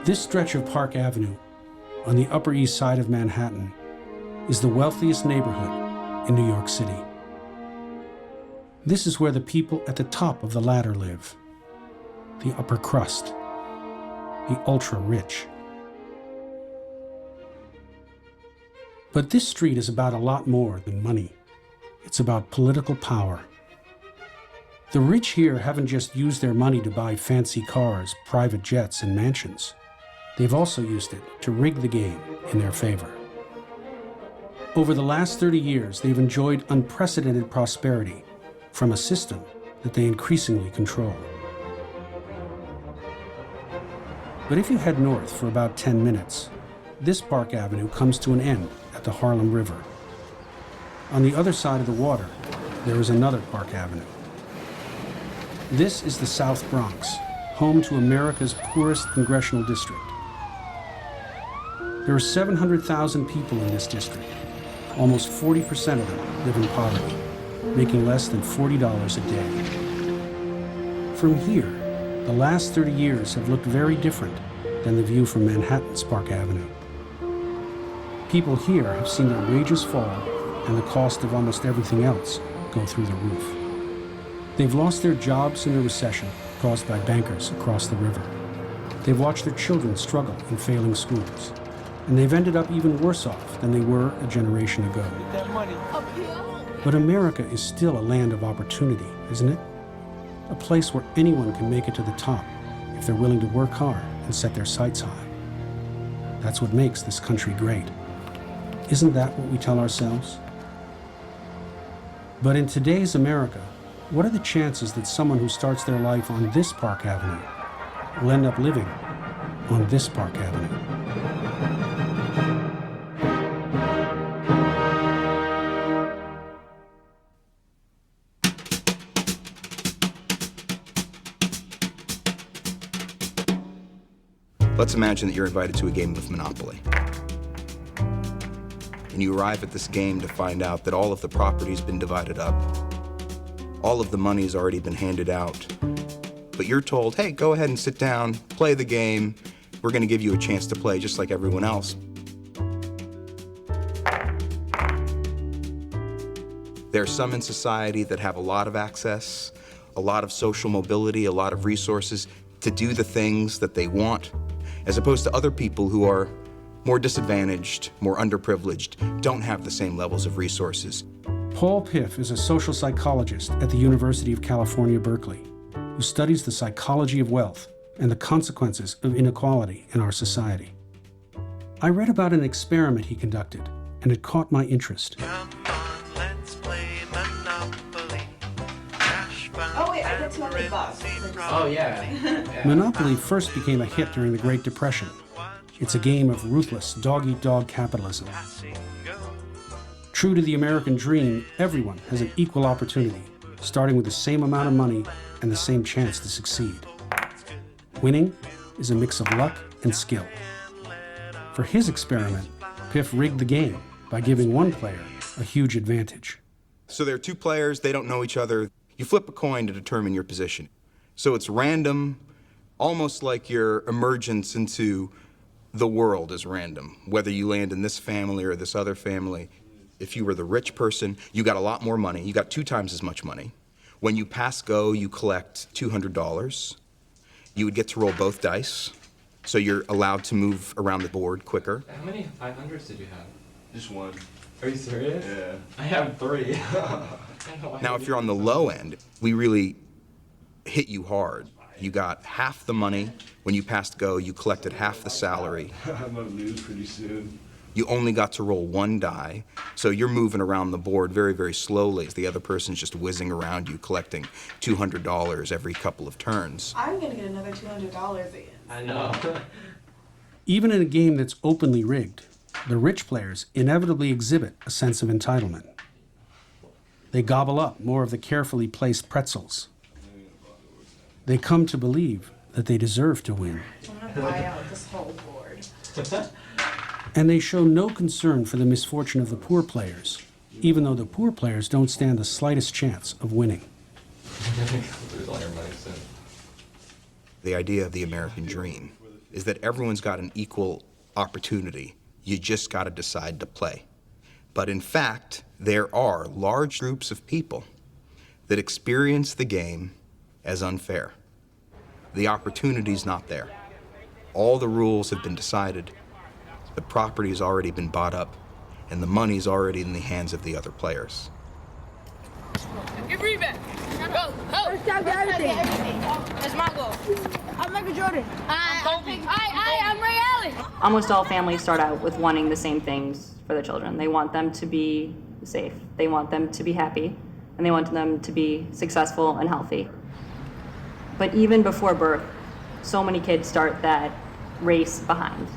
This stretch of Park Avenue on the Upper East Side of Manhattan is the wealthiest neighborhood in New York City. This is where the people at the top of the ladder live, the upper crust, the ultra-rich. But this street is about a lot more than money. It's about political power. The rich here haven't just used their money to buy fancy cars, private jets, and mansions. They've also used it to rig the game in their favor. Over the last 30 years, they've enjoyed unprecedented prosperity from a system that they increasingly control. But if you head north for about 10 minutes, this Park Avenue comes to an end at the Harlem River. On the other side of the water, there is another Park Avenue. This is the South Bronx, home to America's poorest congressional district. There are 700,000 people in this district. Almost 40% of them live in poverty, making less than $40 a day. From here, the last 30 years have looked very different than the view from Manhattan's Park Avenue. People here have seen their wages fall and the cost of almost everything else go through the roof. They've lost their jobs in the recession caused by bankers across the river. They've watched their children struggle in failing schools. And they've ended up even worse off than they were a generation ago. But America is still a land of opportunity, isn't it? A place where anyone can make it to the top if they're willing to work hard and set their sights high. That's what makes this country great. Isn't that what we tell ourselves? But in today's America, what are the chances that someone who starts their life on this Park Avenue will end up living on this Park Avenue? Let's imagine that you're invited to a game of Monopoly. And you arrive at this game to find out that all of the property's been divided up. All of the money's already been handed out. But you're told, hey, go ahead and sit down, play the game. We're gonna give you a chance to play just like everyone else. There are some in society that have a lot of access, a lot of social mobility, a lot of resources to do the things that they want, as opposed to other people who are more disadvantaged, more underprivileged, don't have the same levels of resources. Paul Piff is a social psychologist at the University of California, Berkeley, who studies the psychology of wealth and the consequences of inequality in our society. I read about an experiment he conducted, and it caught my interest. Come on, let's play Monopoly. Oh wait, I get $200. Oh yeah. Monopoly first became a hit during the Great Depression. It's a game of ruthless dog-eat-dog capitalism. True to the American dream, everyone has an equal opportunity, starting with the same amount of money and the same chance to succeed. Winning is a mix of luck and skill. For his experiment, Piff rigged the game by giving one player a huge advantage. So there are two players, they don't know each other. You flip a coin to determine your position. So it's random, almost like your emergence into the world is random, whether you land in this family or this other family. If you were the rich person, you got a lot more money. You got 2 times as much money. When you pass go, you collect $200. You would get to roll both dice, so you're allowed to move around the board quicker. How many 500s did you have? Just one. Are you serious? Yeah. I have 3. Now, if you're on the low end, we really hit you hard. You got half the money. When you passed go, you collected half the salary. I'm gonna lose pretty soon. You only got to roll 1 die, so you're moving around the board very, very slowly. The other person's just whizzing around you, collecting $200 every couple of turns. I'm gonna get another $200 again. I know. Even in a game that's openly rigged, the rich players inevitably exhibit a sense of entitlement. They gobble up more of the carefully placed pretzels. They come to believe that they deserve to win. I'm gonna buy out this whole board. And they show no concern for the misfortune of the poor players, even though the poor players don't stand the slightest chance of winning. Lose all your money soon. The idea of the American dream is that everyone's got an equal opportunity. You just got to decide to play. But in fact, there are large groups of people that experience the game as unfair. The opportunity's not there. All the rules have been decided, the property's already been bought up, and the money's already in the hands of the other players. Get rebound. Go. First down, get everything. That's my goal. I'm Michael Jordan. I'm Kobe. I'm Ray Allen. Almost all families start out with wanting the same things for their children. They want them to be safe, they want them to be happy, and they want them to be successful and healthy. But even before birth, so many kids start that race behind.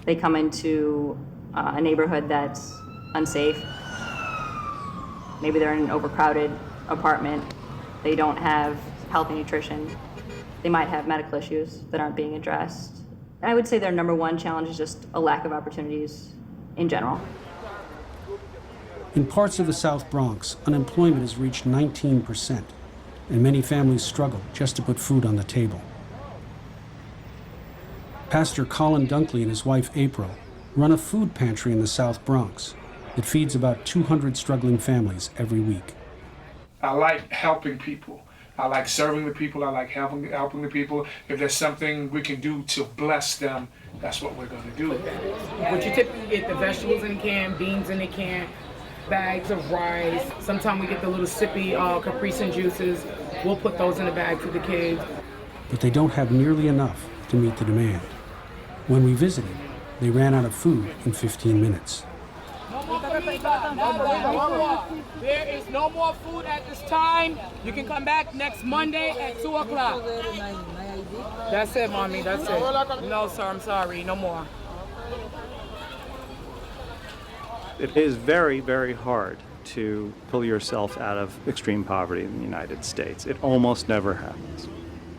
They come into a neighborhood that's unsafe. Maybe they're in an overcrowded apartment. They don't have healthy nutrition. They might have medical issues that aren't being addressed. I would say their number one challenge is just a lack of opportunities in general. In parts of the South Bronx, unemployment has reached 19%, and many families struggle just to put food on the table. Pastor Colin Dunkley and his wife April run a food pantry in the South Bronx. It feeds about 200 struggling families every week. I like helping people. I like serving the people. I like helping the people. If there's something we can do to bless them, that's what we're going to do. What you typically get, the vegetables in a can, beans in a can, bags of rice. Sometimes we get the little sippy Capri Sun juices. We'll put those in a bag for the kids. But they don't have nearly enough to meet the demand. When we visited, they ran out of food in 15 minutes. There is no more food at this time. You can come back next Monday at 2 o'clock. That's it, Mommy, that's it. No, sir, I'm sorry, no more. It is very, very hard to pull yourself out of extreme poverty in the United States. It almost never happens.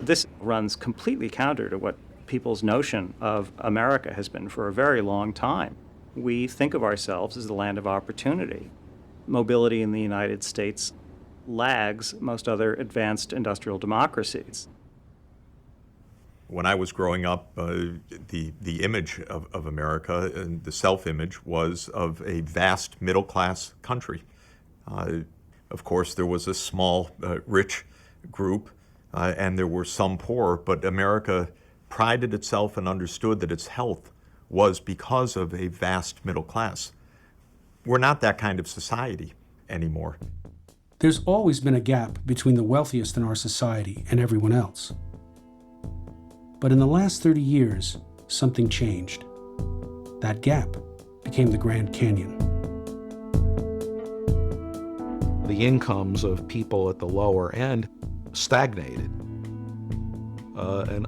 This runs completely counter to what people's notion of America has been for a very long time. We think of ourselves as the land of opportunity. Mobility in the United States lags most other advanced industrial democracies. When I was growing up, the image of America and the self-image was of a vast middle-class country. Of course, there was a small, rich group, and there were some poor, but America prided itself and understood that its health was because of a vast middle class. We're not that kind of society anymore. There's always been a gap between the wealthiest in our society and everyone else. But in the last 30 years, something changed. That gap became the Grand Canyon. The incomes of people at the lower end stagnated.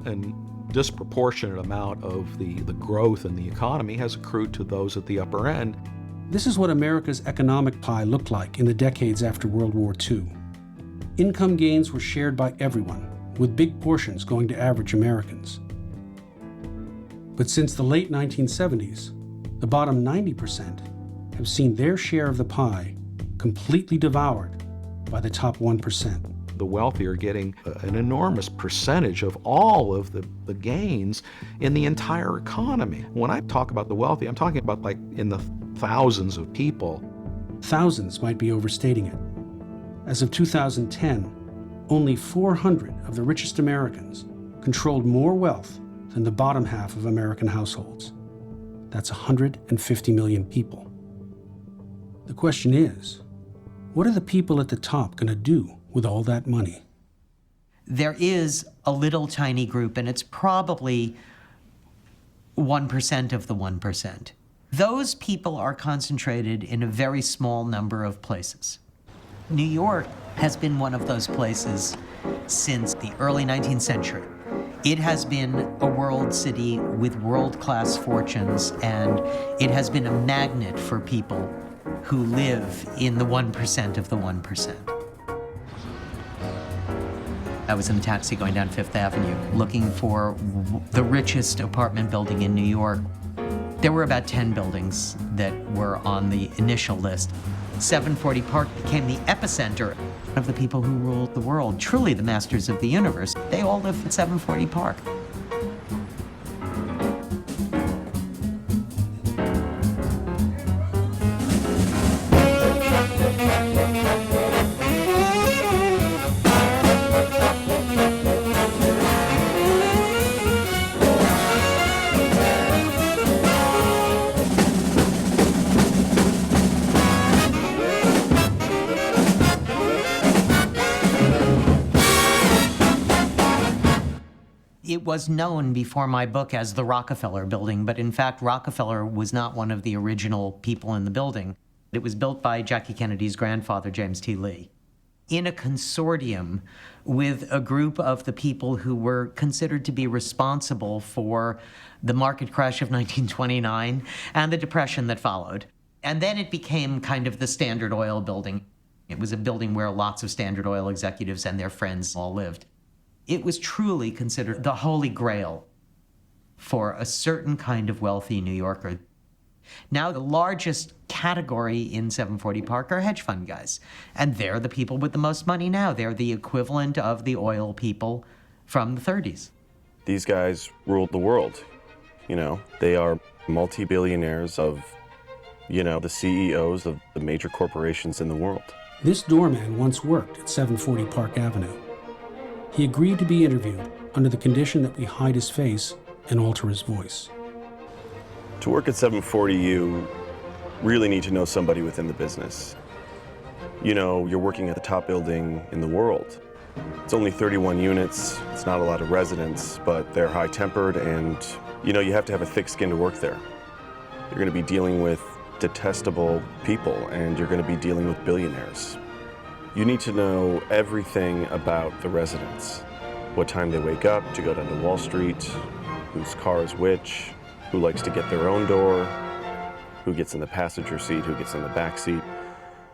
And disproportionate amount of the growth in the economy has accrued to those at the upper end. This is what America's economic pie looked like in the decades after World War II. Income gains were shared by everyone, with big portions going to average Americans. But since the late 1970s, the bottom 90% have seen their share of the pie completely devoured by the top 1%. The wealthy are getting an enormous percentage of all of the gains in the entire economy. When I talk about the wealthy, I'm talking about like in the thousands of people. Thousands might be overstating it. As of 2010, only 400 of the richest Americans controlled more wealth than the bottom half of American households. That's 150 million people. The question is, what are the people at the top going to do with all that money? There is a little tiny group, and it's probably 1% of the 1%. Those people are concentrated in a very small number of places. New York has been one of those places since the early 19th century. It has been a world city with world-class fortunes, and it has been a magnet for people who live in the 1% of the 1%. I was in a taxi going down Fifth Avenue looking for the richest apartment building in New York. There were about 10 buildings that were on the initial list. 740 Park became the epicenter of the people who ruled the world, truly the masters of the universe. They all live at 740 Park. It was known before my book as the Rockefeller Building, but in fact, Rockefeller was not one of the original people in the building. It was built by Jackie Kennedy's grandfather, James T. Lee, in a consortium with a group of the people who were considered to be responsible for the market crash of 1929 and the depression that followed. And then it became kind of the Standard Oil building. It was a building where lots of Standard Oil executives and their friends all lived. It was truly considered the holy grail for a certain kind of wealthy New Yorker. Now, the largest category in 740 Park are hedge fund guys. And they're the people with the most money now. They're the equivalent of the oil people from the 30s. These guys ruled the world. You know, they are multi-billionaires of, the CEOs of the major corporations in the world. This doorman once worked at 740 Park Avenue. He agreed to be interviewed under the condition that we hide his face and alter his voice. To work at 740, you really need to know somebody within the business. You're working at the top building in the world. It's only 31 units, it's not a lot of residents, but they're high-tempered and, you have to have a thick skin to work there. You're going to be dealing with detestable people and you're going to be dealing with billionaires. You need to know everything about the residents. What time they wake up to go down to Wall Street, whose car is which, who likes to get their own door, who gets in the passenger seat, who gets in the back seat.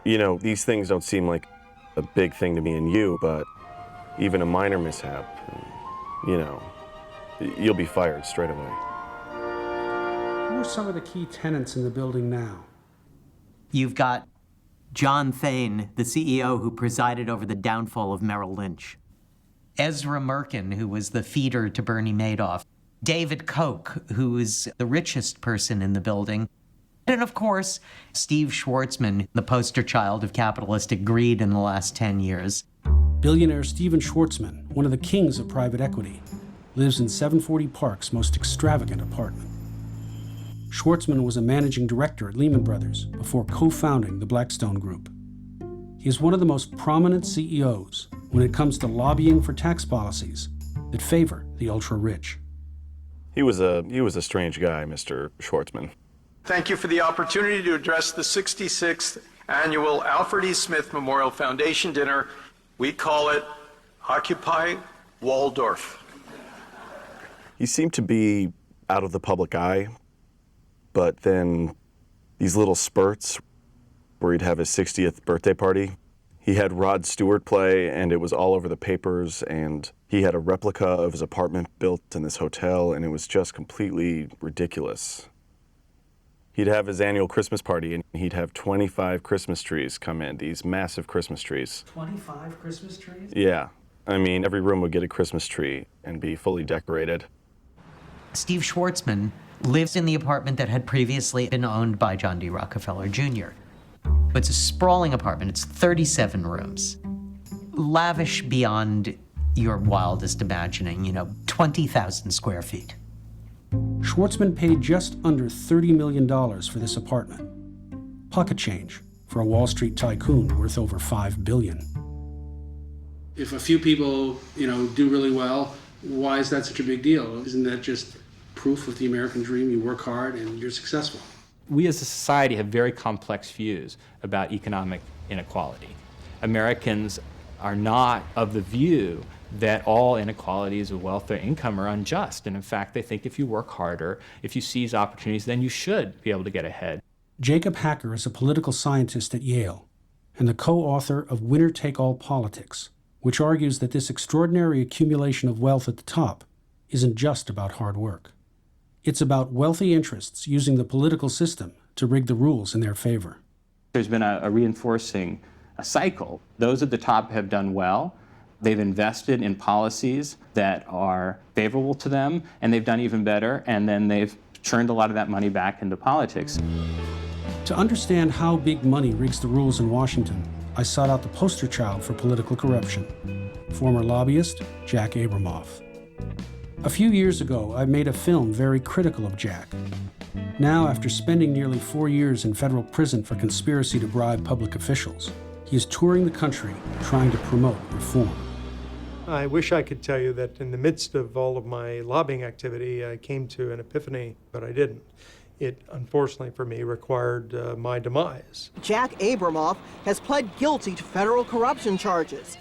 These things don't seem like a big thing to me and you, but even a minor mishap, you'll be fired straight away. Who are some of the key tenants in the building now? You've got John Thain, the CEO who presided over the downfall of Merrill Lynch. Ezra Merkin, who was the feeder to Bernie Madoff. David Koch, who is the richest person in the building. And of course, Steve Schwartzman, the poster child of capitalistic greed in the last 10 years. Billionaire Steven Schwartzman, one of the kings of private equity, lives in 740 Park's most extravagant apartment. Schwartzman was a managing director at Lehman Brothers before co-founding the Blackstone Group. He is one of the most prominent CEOs when it comes to lobbying for tax policies that favor the ultra-rich. He was a strange guy, Mr. Schwartzman. Thank you for the opportunity to address the 66th annual Alfred E. Smith Memorial Foundation dinner. We call it Occupy Waldorf. He seemed to be out of the public eye, but then these little spurts where he'd have his 60th birthday party. He had Rod Stewart play, and it was all over the papers, and he had a replica of his apartment built in this hotel, and it was just completely ridiculous. He'd have his annual Christmas party, and he'd have 25 Christmas trees come in, these massive Christmas trees. 25 Christmas trees? Yeah. Every room would get a Christmas tree and be fully decorated. Steve Schwartzman lives in the apartment that had previously been owned by John D. Rockefeller Jr. It's a sprawling apartment. It's 37 rooms. Lavish beyond your wildest imagining, 20,000 square feet. Schwartzman paid just under $30 million for this apartment. Pocket change for a Wall Street tycoon worth over $5 billion. If a few people, do really well, why is that such a big deal? Isn't that just proof of the American dream? You work hard and you're successful. We as a society have very complex views about economic inequality. Americans are not of the view that all inequalities of wealth or income are unjust. And in fact, they think if you work harder, if you seize opportunities, then you should be able to get ahead. Jacob Hacker is a political scientist at Yale and the co-author of Winner Take All Politics, which argues that this extraordinary accumulation of wealth at the top isn't just about hard work. It's about wealthy interests using the political system to rig the rules in their favor. There's been a reinforcing cycle. Those at the top have done well. They've invested in policies that are favorable to them, and they've done even better, and then they've churned a lot of that money back into politics. To understand how big money rigs the rules in Washington, I sought out the poster child for political corruption, former lobbyist Jack Abramoff. A few years ago, I made a film very critical of Jack. Now, after spending nearly 4 years in federal prison for conspiracy to bribe public officials, he is touring the country trying to promote reform. I wish I could tell you that in the midst of all of my lobbying activity, I came to an epiphany, but I didn't. It, unfortunately for me, required my demise. Jack Abramoff has pled guilty to federal corruption charges.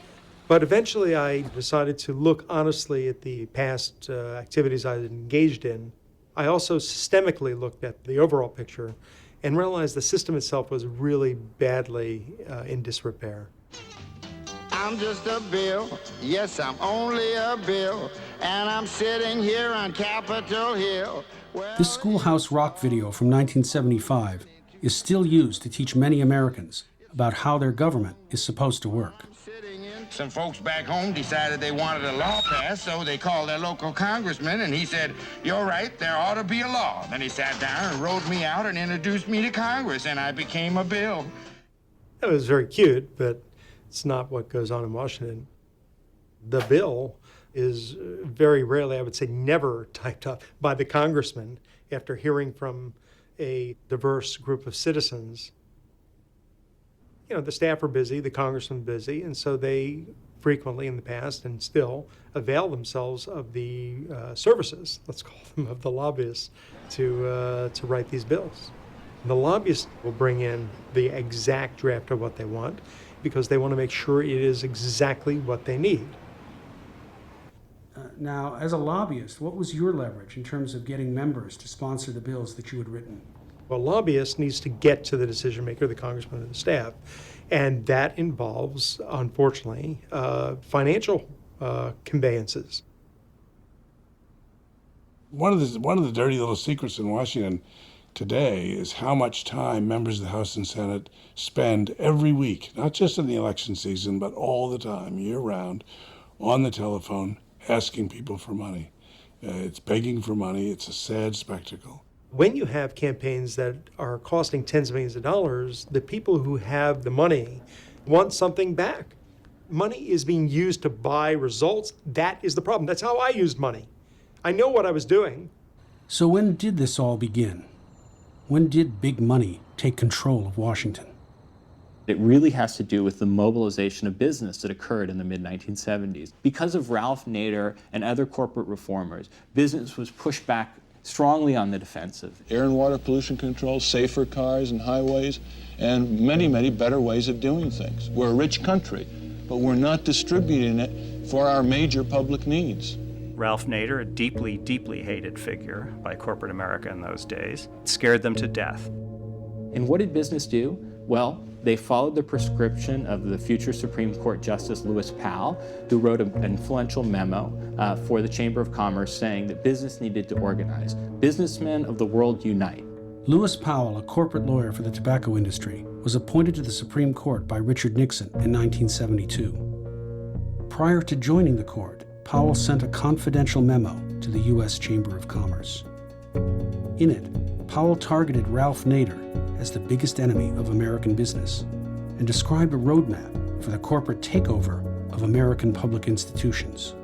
But eventually I decided to look honestly at the past activities I had engaged in. I also systemically looked at the overall picture and realized the system itself was really badly in disrepair. I'm just a bill, yes, I'm only a bill, and I'm sitting here on Capitol Hill. This Schoolhouse Rock video from 1975 is still used to teach many Americans about how their government is supposed to work. Some folks back home decided they wanted a law passed, so they called their local congressman, and he said, "You're right, there ought to be a law." Then he sat down and wrote me out and introduced me to Congress, and I became a bill. It was very cute, but it's not what goes on in Washington. The bill is very rarely, I would say never, typed up by the congressman after hearing from a diverse group of citizens. You know, the staff are busy, the congressman busy, and so they frequently in the past and still avail themselves of the services, let's call them, of the lobbyists to write these bills. The lobbyists will bring in the exact draft of what they want because they want to make sure it is exactly what they need. Now, as a lobbyist, what was your leverage in terms of getting members to sponsor the bills that you had written? Well, a lobbyist needs to get to the decision maker, the congressman and the staff, and that involves, unfortunately, financial conveyances. One of the dirty little secrets in Washington today is how much time members of the House and Senate spend every week, not just in the election season, but all the time, year-round, on the telephone, asking people for money. It's begging for money. It's a sad spectacle. When you have campaigns that are costing tens of millions of dollars, the people who have the money want something back. Money is being used to buy results. That is the problem. That's how I used money. I know what I was doing. So when did this all begin? When did big money take control of Washington? It really has to do with the mobilization of business that occurred in the mid-1970s. Because of Ralph Nader and other corporate reformers, business was pushed back strongly on the defensive. Air and water pollution control, safer cars and highways, and many, many better ways of doing things. We're a rich country, but we're not distributing it for our major public needs. Ralph Nader, a deeply, deeply hated figure by corporate America in those days, scared them to death. And what did business do? Well, they followed the prescription of the future Supreme Court Justice Lewis Powell, who wrote an influential memo for the Chamber of Commerce saying that business needed to organize. Businessmen of the world unite. Lewis Powell, a corporate lawyer for the tobacco industry, was appointed to the Supreme Court by Richard Nixon in 1972. Prior to joining the court, Powell sent a confidential memo to the U.S. Chamber of Commerce. In it, Powell targeted Ralph Nader as the biggest enemy of American business and described a roadmap for the corporate takeover of American public institutions.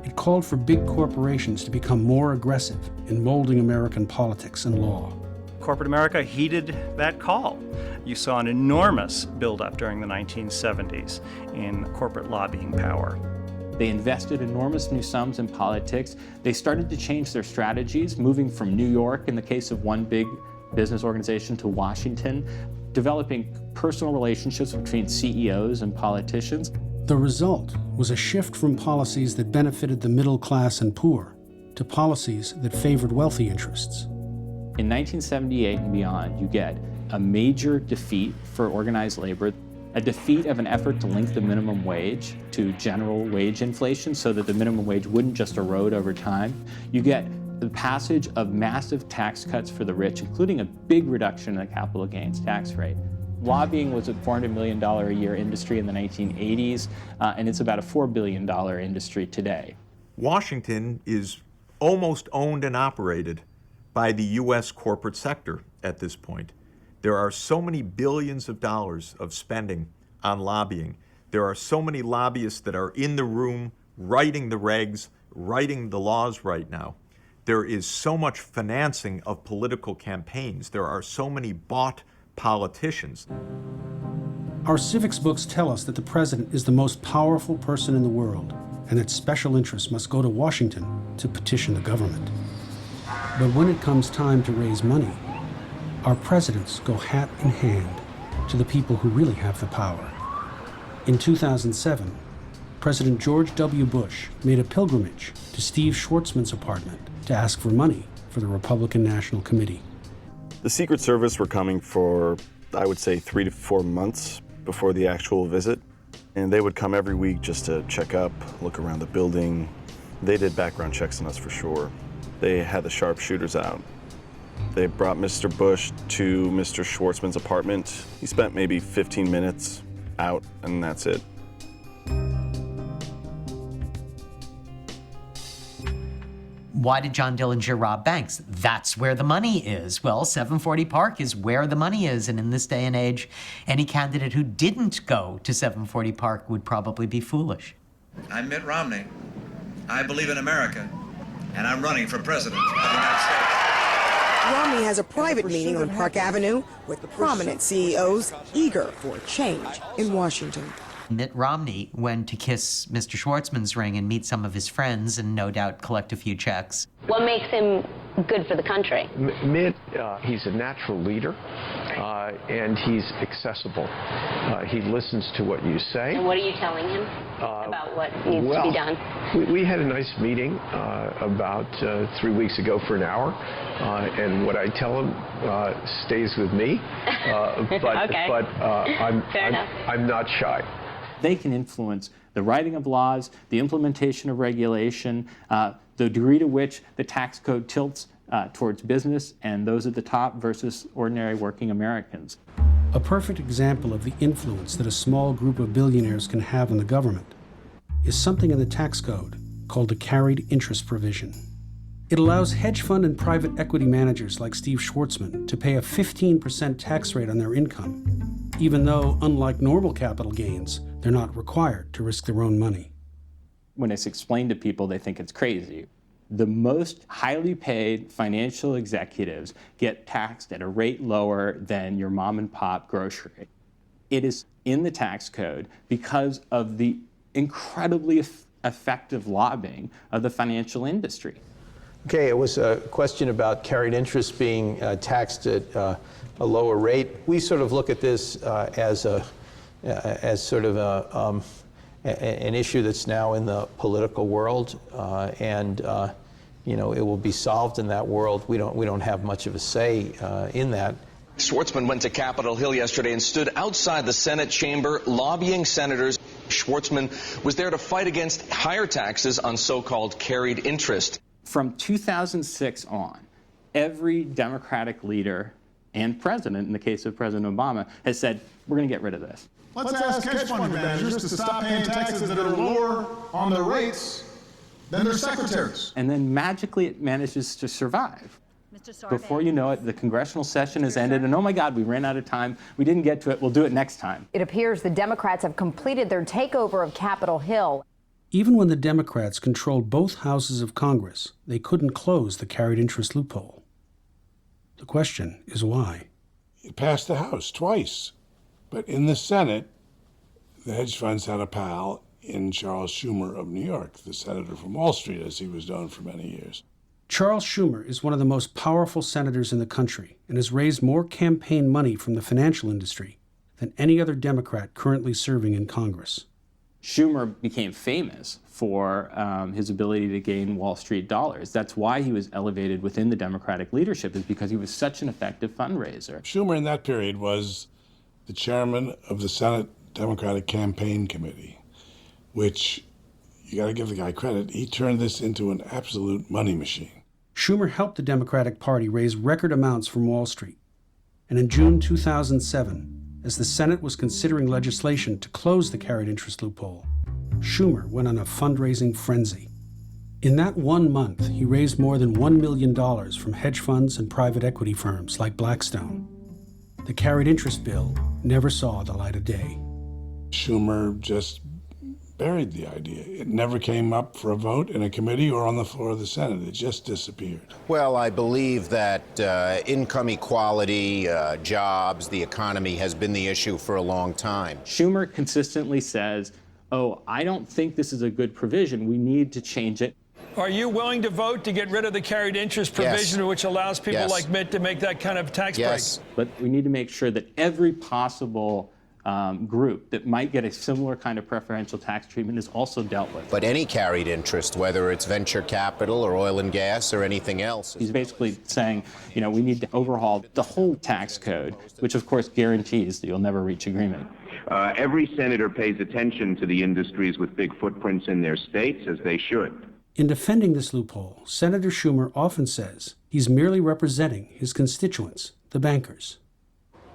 It called for big corporations to become more aggressive in molding American politics and law. Corporate America heeded that call. You saw an enormous buildup during the 1970s in corporate lobbying power. They invested enormous new sums in politics. They started to change their strategies, moving from New York, in the case of one big business organization, to Washington, developing personal relationships between CEOs and politicians. The result was a shift from policies that benefited the middle class and poor to policies that favored wealthy interests. In 1978 and beyond, you get a major defeat for organized labor, a defeat of an effort to link the minimum wage to general wage inflation so that the minimum wage wouldn't just erode over time. You get the passage of massive tax cuts for the rich, including a big reduction in the capital gains tax rate. Lobbying was a $400 million a year industry in the 1980s, and it's about a $4 billion industry today. Washington is almost owned and operated by the U.S. corporate sector at this point. There are so many billions of dollars of spending on lobbying. There are so many lobbyists that are in the room writing the regs, writing the laws right now. There is so much financing of political campaigns. There are so many bought politicians. Our civics books tell us that the president is the most powerful person in the world, and that special interests must go to Washington to petition the government. But when it comes time to raise money, our presidents go hat in hand to the people who really have the power. In 2007, President George W. Bush made a pilgrimage to Steve Schwartzman's apartment to ask for money for the Republican National Committee. The Secret Service were coming for, I would say, 3 to 4 months before the actual visit. And they would come every week just to check up, look around the building. They did background checks on us for sure. They had the sharpshooters out. They brought Mr. Bush to Mr. Schwartzman's apartment. He spent maybe 15 minutes out, and that's it. Why did John Dillinger rob banks? That's where the money is. Well, 740 Park is where the money is, and in this day and age, any candidate who didn't go to 740 Park would probably be foolish. I'm Mitt Romney. I believe in America, and I'm running for president of the United States. Romney has a private meeting on Park Avenue with prominent CEOs eager for change in Washington. Mitt Romney went to kiss Mr. Schwartzman's ring and meet some of his friends and no doubt collect a few checks. What makes him good for the country? Mitt, he's a natural leader, and he's accessible. He listens to what you say. And what are you telling him about what needs to be done? We had a nice meeting about 3 weeks ago for an hour, and what I tell him stays with me, but I'm not shy. They can influence the writing of laws, the implementation of regulation, the degree to which the tax code tilts towards business and those at the top versus ordinary working Americans. A perfect example of the influence that a small group of billionaires can have on the government is something in the tax code called the carried interest provision. It allows hedge fund and private equity managers like Steve Schwartzman to pay a 15% tax rate on their income, even though, unlike normal capital gains, they're not required to risk their own money. When it's explained to people, they think it's crazy. The most highly paid financial executives get taxed at a rate lower than your mom and pop grocery. It is in the tax code because of the incredibly effective lobbying of the financial industry. Okay, it was a question about carried interest being taxed at a lower rate. We sort of look at this as sort of an issue that's now in the political world, and you know, it will be solved in that world. We don't have much of a say in that. Schwartzman went to Capitol Hill yesterday and stood outside the Senate chamber lobbying senators. Schwartzman was there to fight against higher taxes on so-called carried interest. From 2006 on, every Democratic leader and president, in the case of President Obama, has said, we're going to get rid of this. Let's ask hedge fund managers to stop paying taxes that are lower on their rates than their secretaries. And then magically it manages to survive. Before you know it, the congressional session has ended, and oh my God, we ran out of time. We didn't get to it. We'll do it next time. It appears the Democrats have completed their takeover of Capitol Hill. Even when the Democrats controlled both houses of Congress, they couldn't close the carried interest loophole. The question is why? It passed the House twice. But in the Senate, the hedge funds had a pal in Charles Schumer of New York, the senator from Wall Street, as he was known for many years. Charles Schumer is one of the most powerful senators in the country and has raised more campaign money from the financial industry than any other Democrat currently serving in Congress. Schumer became famous for his ability to gain Wall Street dollars. That's why he was elevated within the Democratic leadership, is because he was such an effective fundraiser. Schumer in that period was the chairman of the Senate Democratic Campaign Committee, which, you got to give the guy credit, he turned this into an absolute money machine. Schumer helped the Democratic Party raise record amounts from Wall Street. And in June 2007, as the Senate was considering legislation to close the carried interest loophole, Schumer went on a fundraising frenzy. In that 1 month, he raised more than $1 million from hedge funds and private equity firms like Blackstone. The carried interest bill never saw the light of day. Schumer just buried the idea. It never came up for a vote in a committee or on the floor of the Senate. It just disappeared. Well, I believe that income equality, jobs, the economy has been the issue for a long time. Schumer consistently says, oh, I don't think this is a good provision, we need to change it. Are you willing to vote to get rid of the carried interest provision, which allows people like Mitt to make that kind of tax break? But we need to make sure that every possible group that might get a similar kind of preferential tax treatment is also dealt with. But any carried interest, whether it's venture capital or oil and gas or anything else. He's basically saying, you know, we need to overhaul the whole tax code, which of course guarantees that you'll never reach agreement. Every senator pays attention to the industries with big footprints in their states, as they should. In defending this loophole, Senator Schumer often says he's merely representing his constituents, the bankers.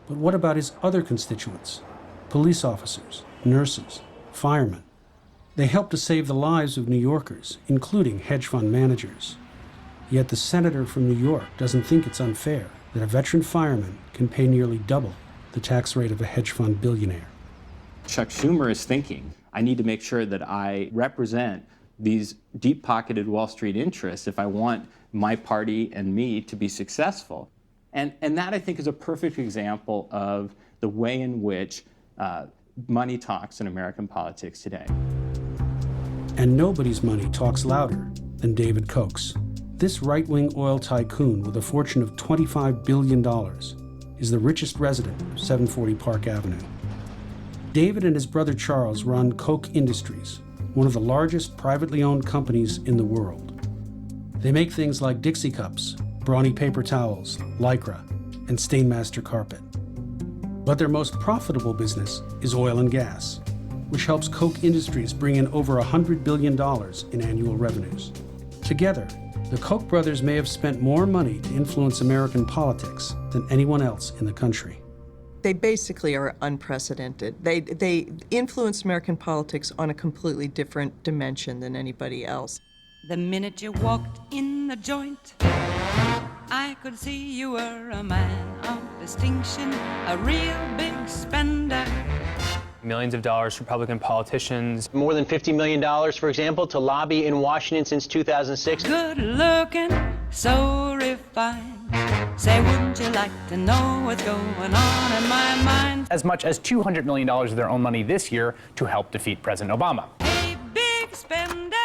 But what about his other constituents? Police officers, nurses, firemen. They help to save the lives of New Yorkers, including hedge fund managers. Yet the senator from New York doesn't think it's unfair that a veteran fireman can pay nearly double the tax rate of a hedge fund billionaire. Chuck Schumer is thinking, I need to make sure that I represent these deep-pocketed Wall Street interests if I want my party and me to be successful. And that, I think, is a perfect example of the way in which money talks in American politics today. And nobody's money talks louder than David Koch's. This right-wing oil tycoon with a fortune of $25 billion is the richest resident of 740 Park Avenue. David and his brother Charles run Koch Industries, one of the largest privately owned companies in the world. They make things like Dixie cups, Brawny paper towels, Lycra, and Stainmaster carpet. But their most profitable business is oil and gas, which helps Koch Industries bring in over $100 billion in annual revenues. Together, the Koch brothers may have spent more money to influence American politics than anyone else in the country. They basically are unprecedented. They influence American politics on a completely different dimension than anybody else. The minute you walked in the joint, I could see you were a man of distinction, a real big spender. Millions of dollars for Republican politicians. More than $50 million, for example, to lobby in Washington since 2006. Good looking, so refined. Say, wouldn't you like to know what's going on in my mind? As much as $200 million of their own money this year to help defeat President Obama. A big spender.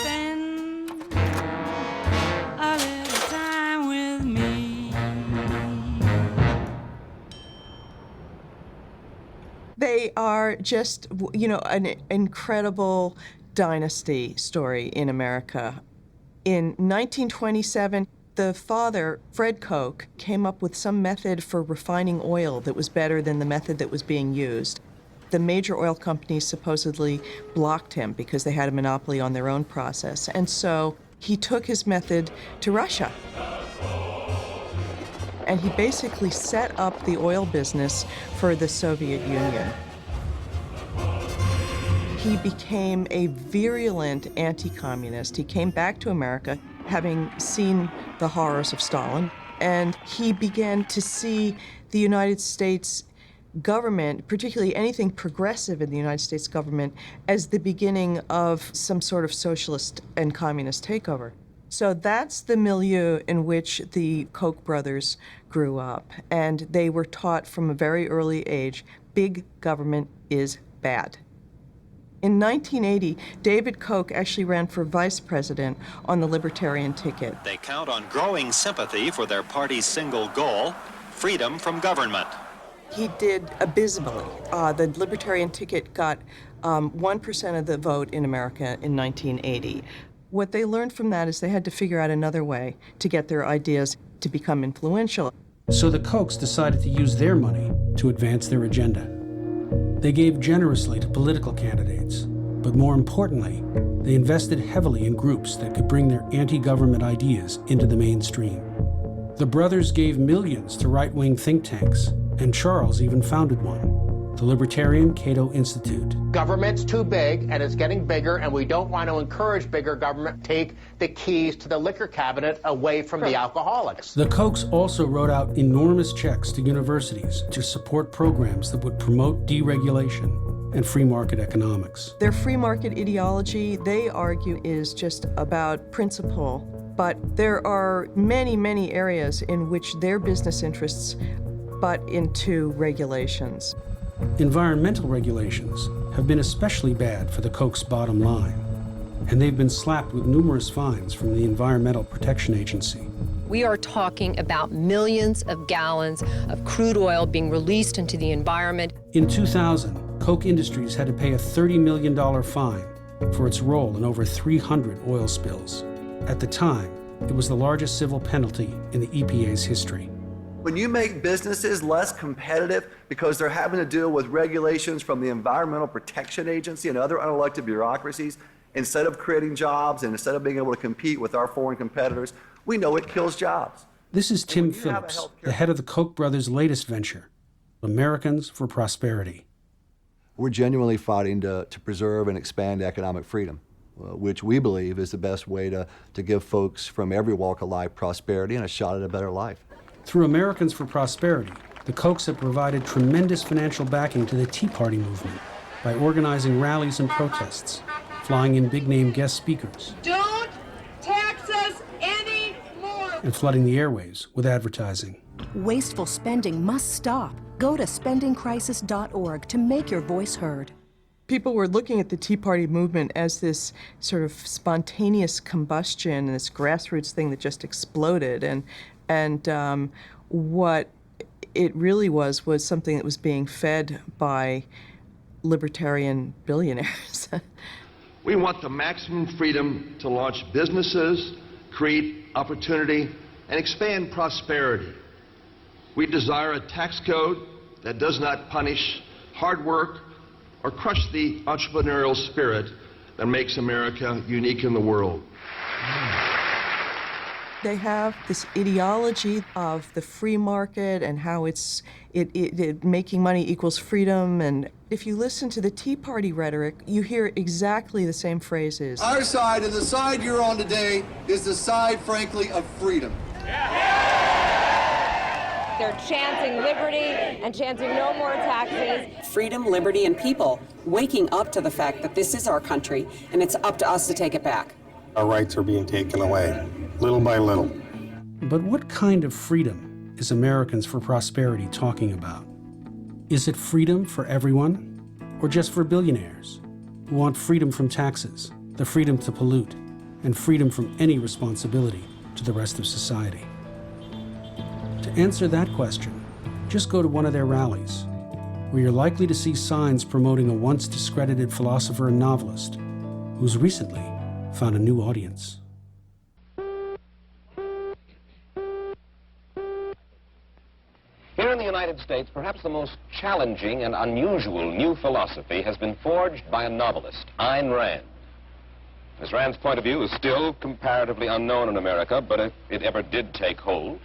Spend a little time with me. They are just, you know, an incredible dynasty story in America. In 1927, the father, Fred Koch, came up with some method for refining oil that was better than the method that was being used. The major oil companies supposedly blocked him because they had a monopoly on their own process. And so he took his method to Russia. And he basically set up the oil business for the Soviet Union. He became a virulent anti-communist. He came back to America having seen the horrors of Stalin, and he began to see the United States government, particularly anything progressive in the United States government, as the beginning of some sort of socialist and communist takeover. So that's the milieu in which the Koch brothers grew up, and they were taught from a very early age, big government is bad. In 1980, David Koch actually ran for vice president on the Libertarian ticket. They count on growing sympathy for their party's single goal, freedom from government. He did abysmally. The Libertarian ticket got 1% of the vote in America in 1980. What they learned from that is they had to figure out another way to get their ideas to become influential. So the Kochs decided to use their money to advance their agenda. They gave generously to political candidates, but more importantly, they invested heavily in groups that could bring their anti-government ideas into the mainstream. The brothers gave millions to right-wing think tanks, and Charles even founded one, the Libertarian Cato Institute. Government's too big, and it's getting bigger, and we don't want to encourage bigger government. Take the keys to the liquor cabinet away from the alcoholics. The Kochs also wrote out enormous checks to universities to support programs that would promote deregulation and free market economics. Their free market ideology, they argue, is just about principle, but there are many, many areas in which their business interests butt into regulations. Environmental regulations have been especially bad for the Koch's bottom line, and they've been slapped with numerous fines from the Environmental Protection Agency. We are talking about millions of gallons of crude oil being released into the environment. In 2000, Koch Industries had to pay a $30 million fine for its role in over 300 oil spills. At the time, it was the largest civil penalty in the EPA's history. When you make businesses less competitive because they're having to deal with regulations from the Environmental Protection Agency and other unelected bureaucracies, instead of creating jobs and instead of being able to compete with our foreign competitors, we know it kills jobs. This is Tim Phillips, the head of the Koch brothers' latest venture, Americans for Prosperity. We're genuinely fighting to preserve and expand economic freedom, which we believe is the best way to give folks from every walk of life prosperity and a shot at a better life. Through Americans for Prosperity, the Kochs have provided tremendous financial backing to the Tea Party movement by organizing rallies and protests, flying in big-name guest speakers. Don't tax us anymore! And flooding the airwaves with advertising. Wasteful spending must stop. Go to spendingcrisis.org to make your voice heard. People were looking at the Tea Party movement as this sort of spontaneous combustion, this grassroots thing that just exploded, and what it really was something that was being fed by libertarian billionaires. We want the maximum freedom to launch businesses, create opportunity, and expand prosperity. We desire a tax code that does not punish hard work or crush the entrepreneurial spirit that makes America unique in the world. They have this ideology of the free market and how it making money equals freedom. And if you listen to the Tea Party rhetoric, you hear exactly the same phrases. Our side and the side you're on today is the side, frankly, of freedom. They're chanting liberty and chanting no more taxes. Freedom, liberty, and people waking up to the fact that this is our country and it's up to us to take it back. Our rights are being taken away, little by little. But what kind of freedom is Americans for Prosperity talking about? Is it freedom for everyone, or just for billionaires who want freedom from taxes, the freedom to pollute, and freedom from any responsibility to the rest of society? To answer that question, just go to one of their rallies, where you're likely to see signs promoting a once discredited philosopher and novelist who's recently found a new audience. Here in the United States, perhaps the most challenging and unusual new philosophy has been forged by a novelist, Ayn Rand. Miss Rand's point of view is still comparatively unknown in America, but if it ever did take hold,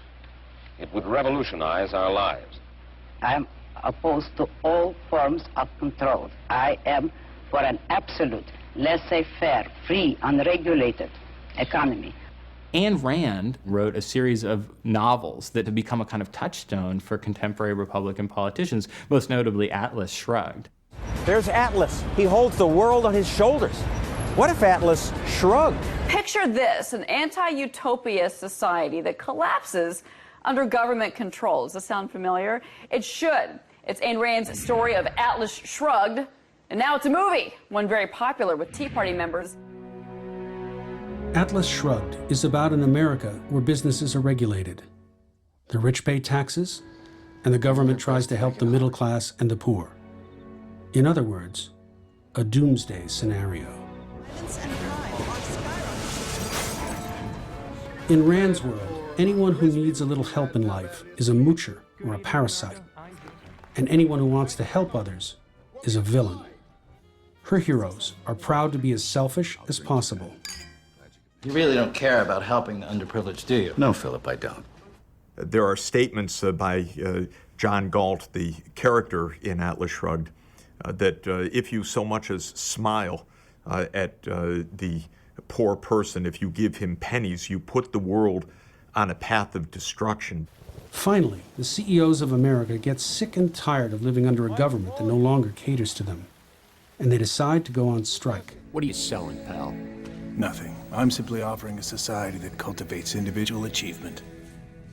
it would revolutionize our lives. I am opposed to all forms of control. I am for an absolute, laissez-faire, free, unregulated economy. Ayn Rand wrote a series of novels that have become a kind of touchstone for contemporary Republican politicians, most notably Atlas Shrugged. There's Atlas. He holds the world on his shoulders. What if Atlas shrugged? Picture this, an anti-utopia society that collapses under government control. Does this sound familiar? It should. It's Ayn Rand's story of Atlas Shrugged, and now it's a movie, one very popular with Tea Party members. Atlas Shrugged is about an America where businesses are regulated. The rich pay taxes, and the government tries to help the middle class and the poor. In other words, a doomsday scenario. In Rand's world, anyone who needs a little help in life is a moocher or a parasite, and anyone who wants to help others is a villain. Her heroes are proud to be as selfish as possible. You really don't care about helping the underprivileged, do you? No, Philip, I don't. There are statements by John Galt, the character in Atlas Shrugged, that if you so much as smile at the poor person, if you give him pennies, you put the world on a path of destruction. Finally, the CEOs of America get sick and tired of living under a government that no longer caters to them, and they decide to go on strike. What are you selling, pal? Nothing. I'm simply offering a society that cultivates individual achievement.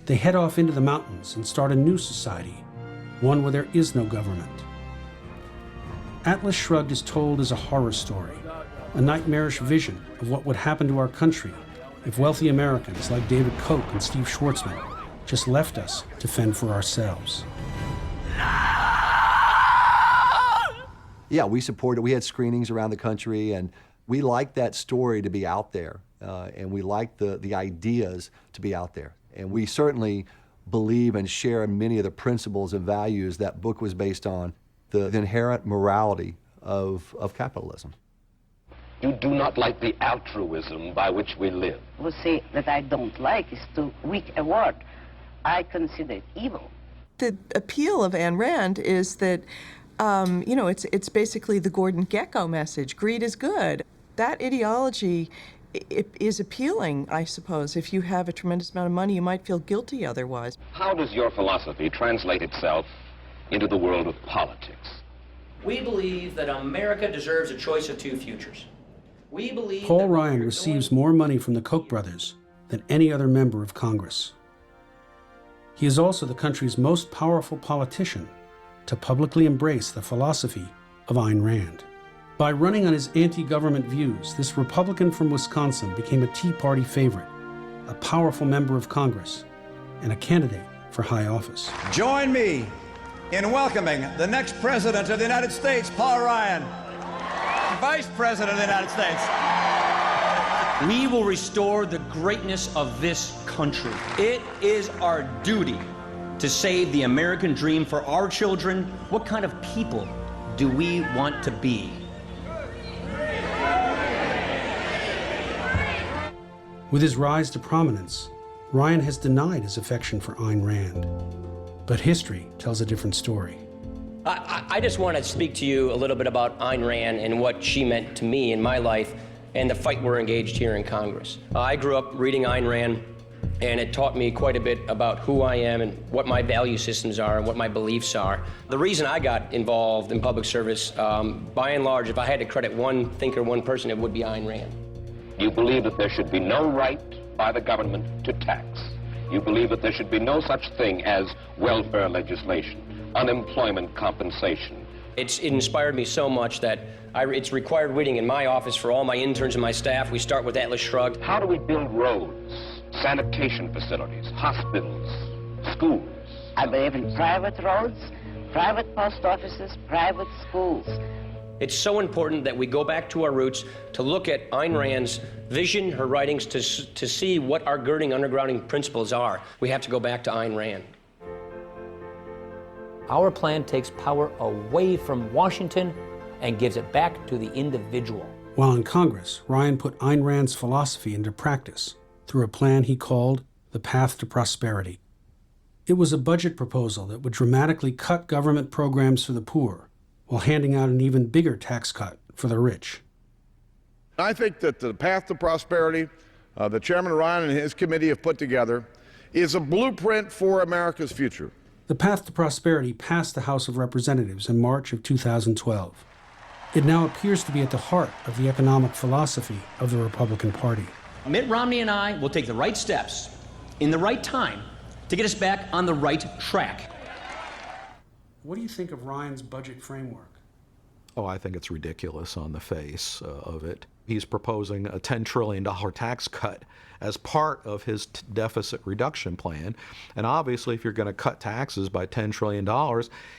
They head off into the mountains and start a new society, one where there is no government, Atlas Shrugged is told as a horror story, a nightmarish vision of what would happen to our country if wealthy Americans like David Koch and Steve Schwarzman just left us to fend for ourselves. Yeah, we supported. We had screenings around the country, and we liked that story to be out there, and we liked the ideas to be out there. And we certainly believe and share many of the principles and values that book was based on, the inherent morality of capitalism. You do not like the altruism by which we live. What say that I don't like is too weak a word. I consider it evil. The appeal of Ayn Rand is that, it's basically the Gordon Gekko message. Greed is good. That ideology is appealing, I suppose. If you have a tremendous amount of money, you might feel guilty otherwise. How does your philosophy translate itself into the world of politics? We believe that America deserves a choice of two futures. We believe Paul Ryan receives more money from the Koch brothers than any other member of Congress. He is also the country's most powerful politician to publicly embrace the philosophy of Ayn Rand. By running on his anti-government views, this Republican from Wisconsin became a Tea Party favorite, a powerful member of Congress, and a candidate for high office. Join me in welcoming the next President of the United States, Paul Ryan, Vice President of the United States. We will restore the greatness of this country. It is our duty to save the American dream for our children. What kind of people do we want to be? With his rise to prominence, Ryan has denied his affection for Ayn Rand. But history tells a different story. I just want to speak to you a little bit about Ayn Rand and what she meant to me in my life and the fight we're engaged here in Congress. I grew up reading Ayn Rand, and it taught me quite a bit about who I am and what my value systems are and what my beliefs are. The reason I got involved in public service, by and large, if I had to credit one thinker, one person, it would be Ayn Rand. You believe that there should be no right by the government to tax. You believe that there should be no such thing as welfare legislation, unemployment compensation. It inspired me so much that it's required reading in my office for all my interns and my staff. We start with Atlas Shrugged. How do we build roads, sanitation facilities, hospitals, schools? I believe in private roads, private post offices, private schools. It's so important that we go back to our roots to look at Ayn Rand's vision, her writings, to see what our girding, undergrounding principles are. We have to go back to Ayn Rand. Our plan takes power away from Washington and gives it back to the individual. While in Congress, Ryan put Ayn Rand's philosophy into practice through a plan he called the Path to Prosperity. It was a budget proposal that would dramatically cut government programs for the poor while handing out an even bigger tax cut for the rich. I think that the Path to Prosperity that Chairman Ryan and his committee have put together is a blueprint for America's future. The Path to Prosperity passed the House of Representatives in March of 2012. It now appears to be at the heart of the economic philosophy of the Republican Party. Mitt Romney and I will take the right steps in the right time to get us back on the right track. What do you think of Ryan's budget framework? Oh, I think it's ridiculous on the face of it. He's proposing a $10 trillion tax cut as part of his deficit reduction plan. And obviously, if you're going to cut taxes by $10 trillion,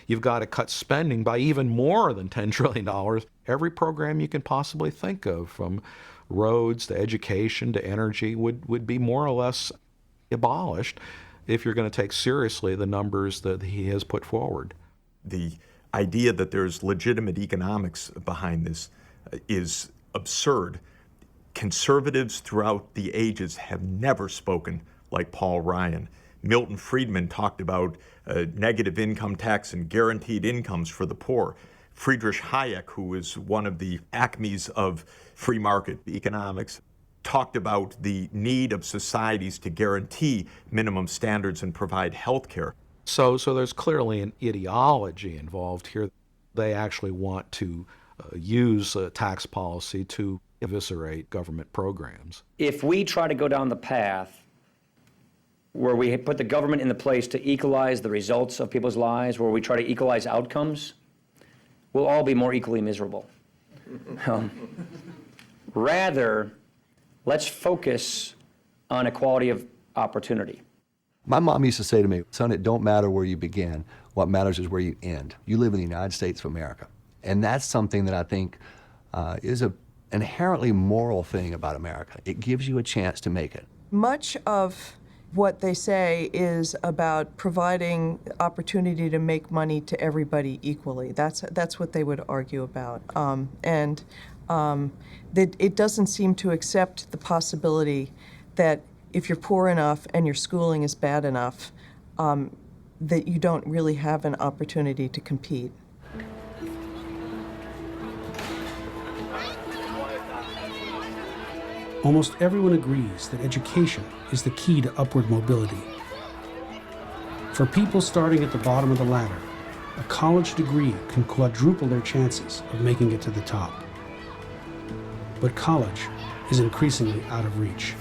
you've got to cut spending by even more than $10 trillion. Every program you can possibly think of, from roads to education to energy, would be more or less abolished if you're going to take seriously the numbers that he has put forward. The idea that there's legitimate economics behind this is absurd. Conservatives throughout the ages have never spoken like Paul Ryan. Milton Friedman talked about negative income tax and guaranteed incomes for the poor. Friedrich Hayek, who is one of the acmes of free market economics, talked about the need of societies to guarantee minimum standards and provide health care. So there's clearly an ideology involved here. They actually want to use tax policy to eviscerate government programs. If we try to go down the path where we put the government in the place to equalize the results of people's lives, where we try to equalize outcomes, we'll all be more equally miserable. Rather, let's focus on equality of opportunity. My mom used to say to me, son, it don't matter where you begin. What matters is where you end. You live in the United States of America. And that's something that I think is an inherently moral thing about America. It gives you a chance to make it. Much of what they say is about providing opportunity to make money to everybody equally. That's what they would argue about. That it doesn't seem to accept the possibility that if you're poor enough and your schooling is bad enough, that you don't really have an opportunity to compete. Almost everyone agrees that education is the key to upward mobility. For people starting at the bottom of the ladder, a college degree can quadruple their chances of making it to the top. But college is increasingly out of reach.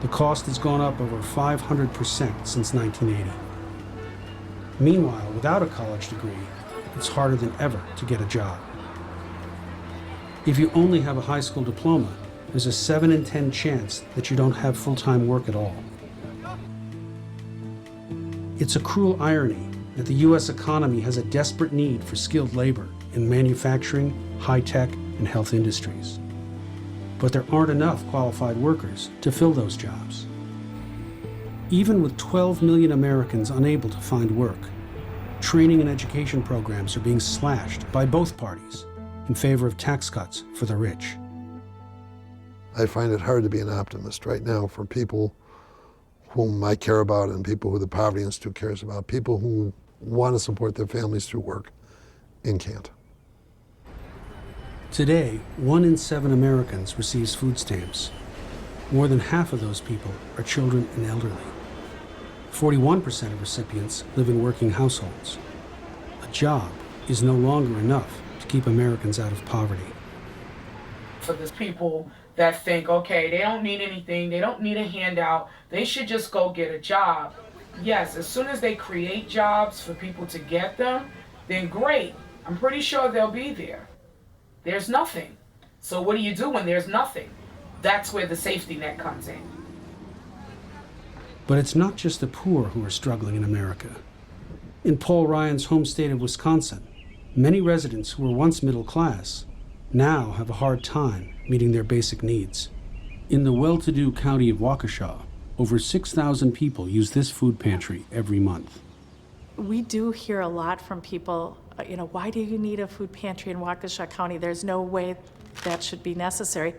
The cost has gone up over 500% since 1980. Meanwhile, without a college degree, it's harder than ever to get a job. If you only have a high school diploma, there's a 7 in 10 chance that you don't have full-time work at all. It's a cruel irony that the U.S. economy has a desperate need for skilled labor in manufacturing, high-tech, and health industries. But there aren't enough qualified workers to fill those jobs. Even with 12 million Americans unable to find work, training and education programs are being slashed by both parties in favor of tax cuts for the rich. I find it hard to be an optimist right now for people whom I care about and people who the Poverty Institute cares about, people who want to support their families through work and can't. Today, 1 in 7 Americans receives food stamps. More than half of those people are children and elderly. 41% of recipients live in working households. A job is no longer enough to keep Americans out of poverty. For the people that think, okay, they don't need anything, they don't need a handout, they should just go get a job. Yes, as soon as they create jobs for people to get them, then great. I'm pretty sure they'll be there. There's nothing. So what do you do when there's nothing? That's where the safety net comes in. But it's not just the poor who are struggling in America. In Paul Ryan's home state of Wisconsin, many residents who were once middle class now have a hard time meeting their basic needs. In the well-to-do county of Waukesha, over 6,000 people use this food pantry every month. We do hear a lot from people, why do you need a food pantry in Waukesha County? There's no way that should be necessary.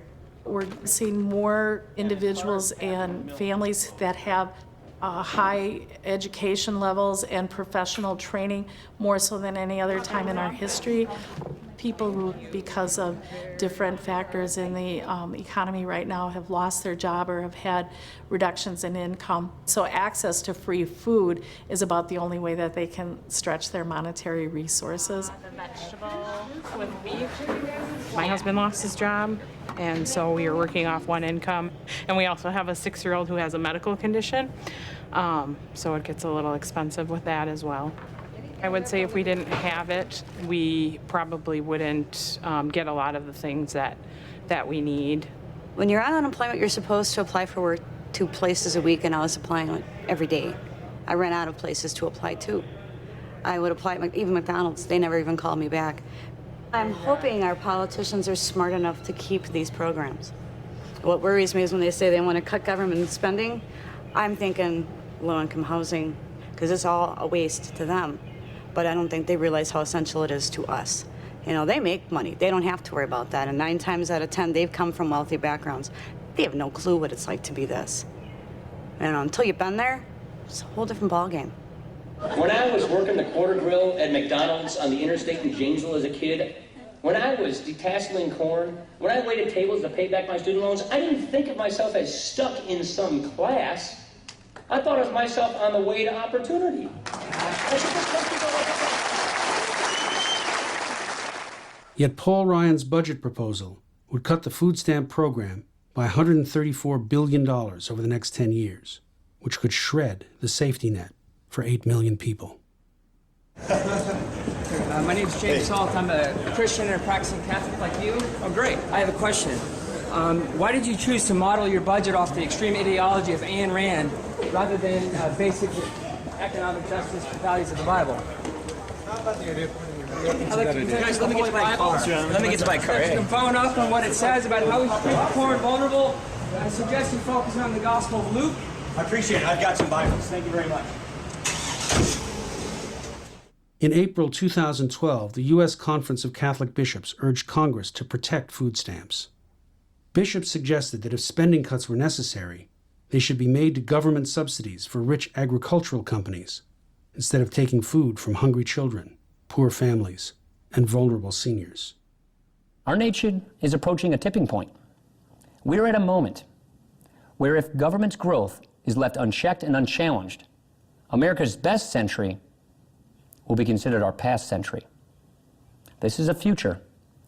We're seeing more individuals and families that have high education levels and professional training, more so than any other time in our history. People who, because of different factors in the economy right now, have lost their job or have had reductions in income. So access to free food is about the only way that they can stretch their monetary resources. The vegetable with beef. My husband lost his job, and so we are working off one income. And we also have a 6-year-old who has a medical condition, so it gets a little expensive with that as well. I would say if we didn't have it, we probably wouldn't get a lot of the things that we need. When you're on unemployment, you're supposed to apply for work 2 places a week, and I was applying every day. I ran out of places to apply to. I would apply at even McDonald's. They never even called me back. I'm hoping our politicians are smart enough to keep these programs. What worries me is when they say they want to cut government spending, I'm thinking low-income housing, because it's all a waste to them. But I don't think they realize how essential it is to us. They make money. They don't have to worry about that. And 9 times out of 10, they've come from wealthy backgrounds. They have no clue what it's like to be this. Until you've been there, it's a whole different ballgame. When I was working the quarter grill at McDonald's on the interstate in Janesville as a kid, when I was detasseling corn, when I waited tables to pay back my student loans, I didn't think of myself as stuck in some class. I thought of myself on the way to opportunity. Yet Paul Ryan's budget proposal would cut the food stamp program by $134 billion over the next 10 years, which could shred the safety net for 8 million people. My name's James Salt. I'm a Christian and a practicing Catholic like you. Oh, great. I have a question. Why did you choose to model your budget off the extreme ideology of Ayn Rand rather than basic economic justice values of the Bible? Guys, let me get to my car. Let me get to my car. To phone up on what it says about how we treat the poor and vulnerable. I suggest you focus on the Gospel of Luke. I appreciate it. I've got some Bibles. Thank you very much. In April 2012, the U.S. Conference of Catholic Bishops urged Congress to protect food stamps. Bishops suggested that if spending cuts were necessary, they should be made to government subsidies for rich agricultural companies, instead of taking food from hungry children, poor families, and vulnerable seniors. Our nation is approaching a tipping point. We're at a moment where if government's growth is left unchecked and unchallenged, America's best century will be considered our past century. This is a future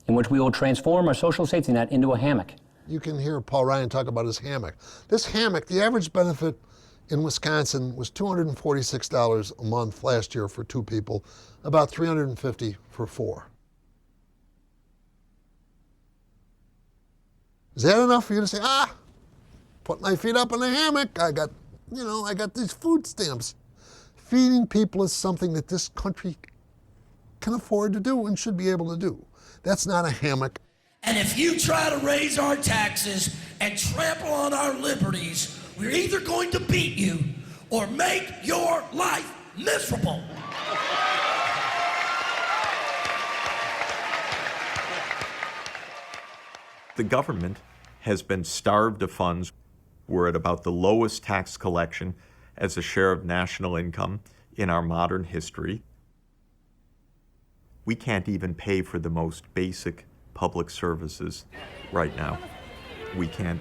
in which we will transform our social safety net into a hammock. You can hear Paul Ryan talk about his hammock. This hammock, the average benefit in Wisconsin was $246 a month last year for 2 people, about $350 for 4. Is that enough for you to say, put my feet up in the hammock, I got these food stamps? Feeding people is something that this country can afford to do and should be able to do. That's not a hammock. And if you try to raise our taxes and trample on our liberties, we're either going to beat you or make your life miserable. The government has been starved of funds. We're at about the lowest tax collection as a share of national income in our modern history. We can't even pay for the most basic public services right now. We can't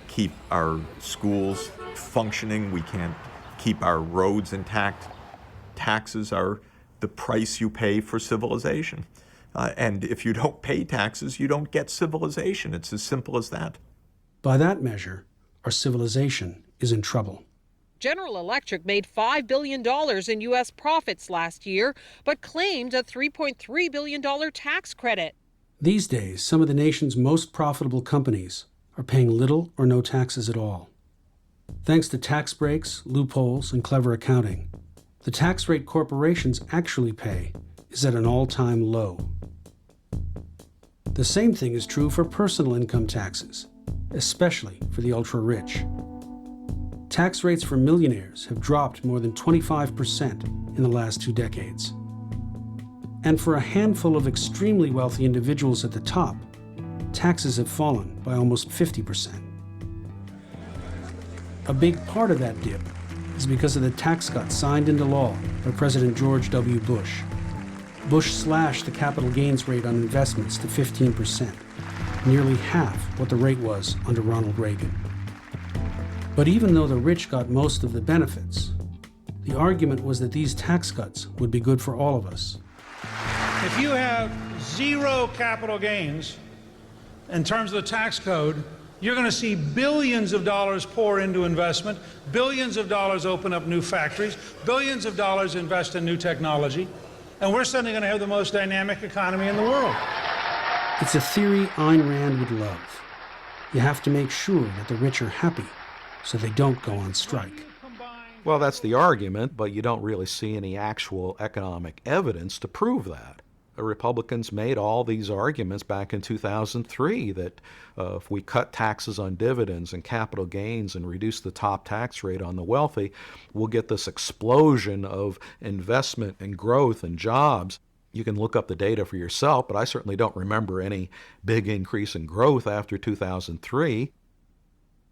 keep our schools functioning. We can't keep our roads intact. Taxes are the price you pay for civilization. And if you don't pay taxes, you don't get civilization. It's as simple as that. By that measure, our civilization is in trouble. General Electric made $5 billion in U.S. profits last year, but claimed a $3.3 billion tax credit. These days, some of the nation's most profitable companies are paying little or no taxes at all. Thanks to tax breaks, loopholes, and clever accounting, the tax rate corporations actually pay is at an all-time low. The same thing is true for personal income taxes, especially for the ultra-rich. Tax rates for millionaires have dropped more than 25% in the last 2 decades. And for a handful of extremely wealthy individuals at the top, taxes have fallen by almost 50%. A big part of that dip is because of the tax cuts signed into law by President George W. Bush. Bush slashed the capital gains rate on investments to 15%, nearly half what the rate was under Ronald Reagan. But even though the rich got most of the benefits, the argument was that these tax cuts would be good for all of us. If you have 0 capital gains in terms of the tax code, you're going to see billions of dollars pour into investment, billions of dollars open up new factories, billions of dollars invest in new technology, and we're suddenly going to have the most dynamic economy in the world. It's a theory Ayn Rand would love. You have to make sure that the rich are happy so they don't go on strike. Well, that's the argument, but you don't really see any actual economic evidence to prove that. The Republicans made all these arguments back in 2003 that if we cut taxes on dividends and capital gains and reduce the top tax rate on the wealthy, we'll get this explosion of investment and growth and jobs. You can look up the data for yourself, but I certainly don't remember any big increase in growth after 2003.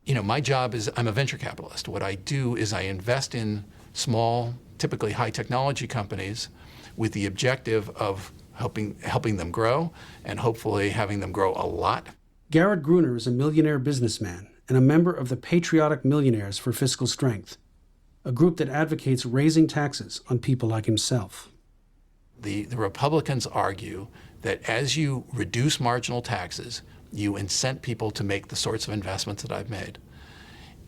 You know, my job is I'm a venture capitalist. What I do is I invest in small, typically high technology companies with the objective of helping them grow and hopefully having them grow a lot. Garrett Gruner is a millionaire businessman and a member of the Patriotic Millionaires for Fiscal Strength, a group that advocates raising taxes on people like himself. The Republicans argue that as you reduce marginal taxes, you incent people to make the sorts of investments that I've made.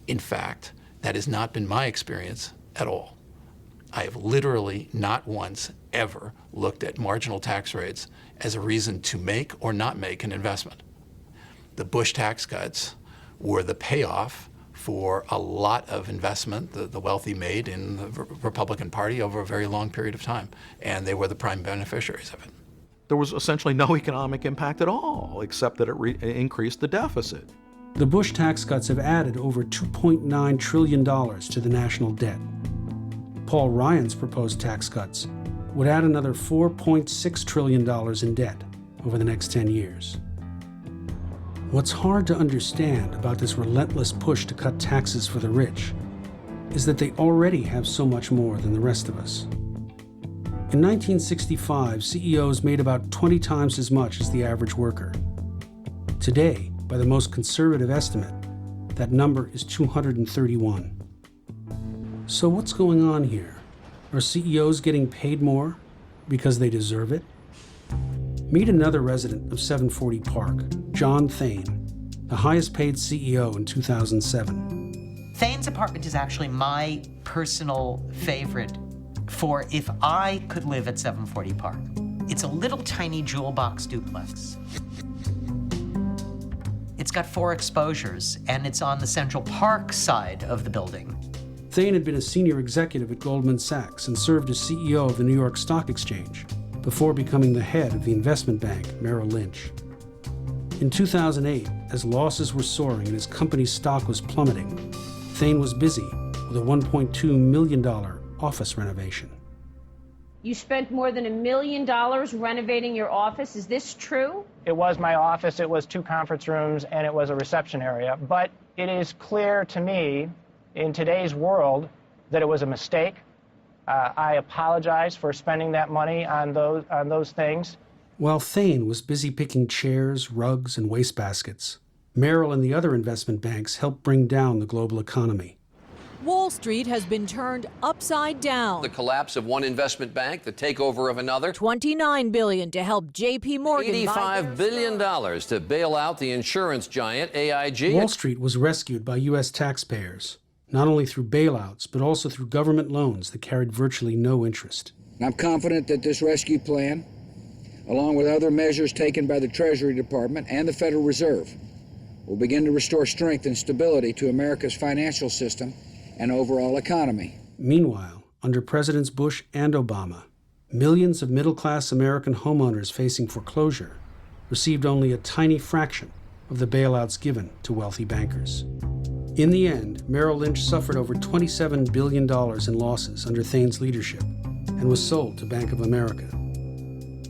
In fact, that has not been my experience at all. I have literally not once ever looked at marginal tax rates as a reason to make or not make an investment. The Bush tax cuts were the payoff for a lot of investment that the wealthy made in the Republican Party over a very long period of time, and they were the prime beneficiaries of it. There was essentially no economic impact at all, except that it increased the deficit. The Bush tax cuts have added over $2.9 trillion to the national debt. Paul Ryan's proposed tax cuts would add another $4.6 trillion in debt over the next 10 years. What's hard to understand about this relentless push to cut taxes for the rich is that they already have so much more than the rest of us. In 1965, CEOs made about 20 times as much as the average worker. Today, by the most conservative estimate, that number is 231. So what's going on here? Are CEOs getting paid more because they deserve it? Meet another resident of 740 Park, John Thain, the highest paid CEO in 2007. Thain's apartment is actually my personal favorite for if I could live at 740 Park. It's a little tiny jewel box duplex. It's got 4 exposures, and it's on the Central Park side of the building. Thain had been a senior executive at Goldman Sachs and served as CEO of the New York Stock Exchange before becoming the head of the investment bank, Merrill Lynch. In 2008, as losses were soaring and his company's stock was plummeting, Thain was busy with a $1.2 million office renovation. You spent more than $1 million renovating your office. Is this true? It was my office, it was 2 conference rooms, and it was a reception area. But it is clear to me, in today's world, that it was a mistake. I apologize for spending that money on those things. While Thain was busy picking chairs, rugs, and wastebaskets, Merrill and the other investment banks helped bring down the global economy. Wall Street has been turned upside down. The collapse of one investment bank, the takeover of another. $29 billion to help J.P. Morgan $85 billion to bail out the insurance giant AIG. Wall Street was rescued by U.S. taxpayers, not only through bailouts, but also through government loans that carried virtually no interest. I'm confident that this rescue plan, along with other measures taken by the Treasury Department and the Federal Reserve, will begin to restore strength and stability to America's financial system and overall economy. Meanwhile, under Presidents Bush and Obama, millions of middle-class American homeowners facing foreclosure received only a tiny fraction of the bailouts given to wealthy bankers. In the end, Merrill Lynch suffered over $27 billion in losses under Thain's leadership and was sold to Bank of America.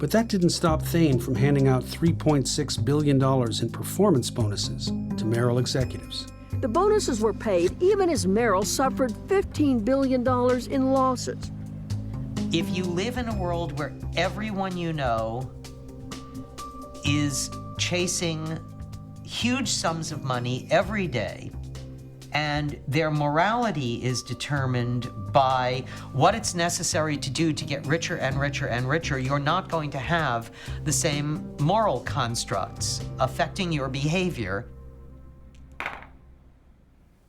But that didn't stop Thain from handing out $3.6 billion in performance bonuses to Merrill executives. The bonuses were paid even as Merrill suffered $15 billion in losses. If you live in a world where everyone you know is chasing huge sums of money every day, and their morality is determined by what it's necessary to do to get richer and richer and richer, you're not going to have the same moral constructs affecting your behavior.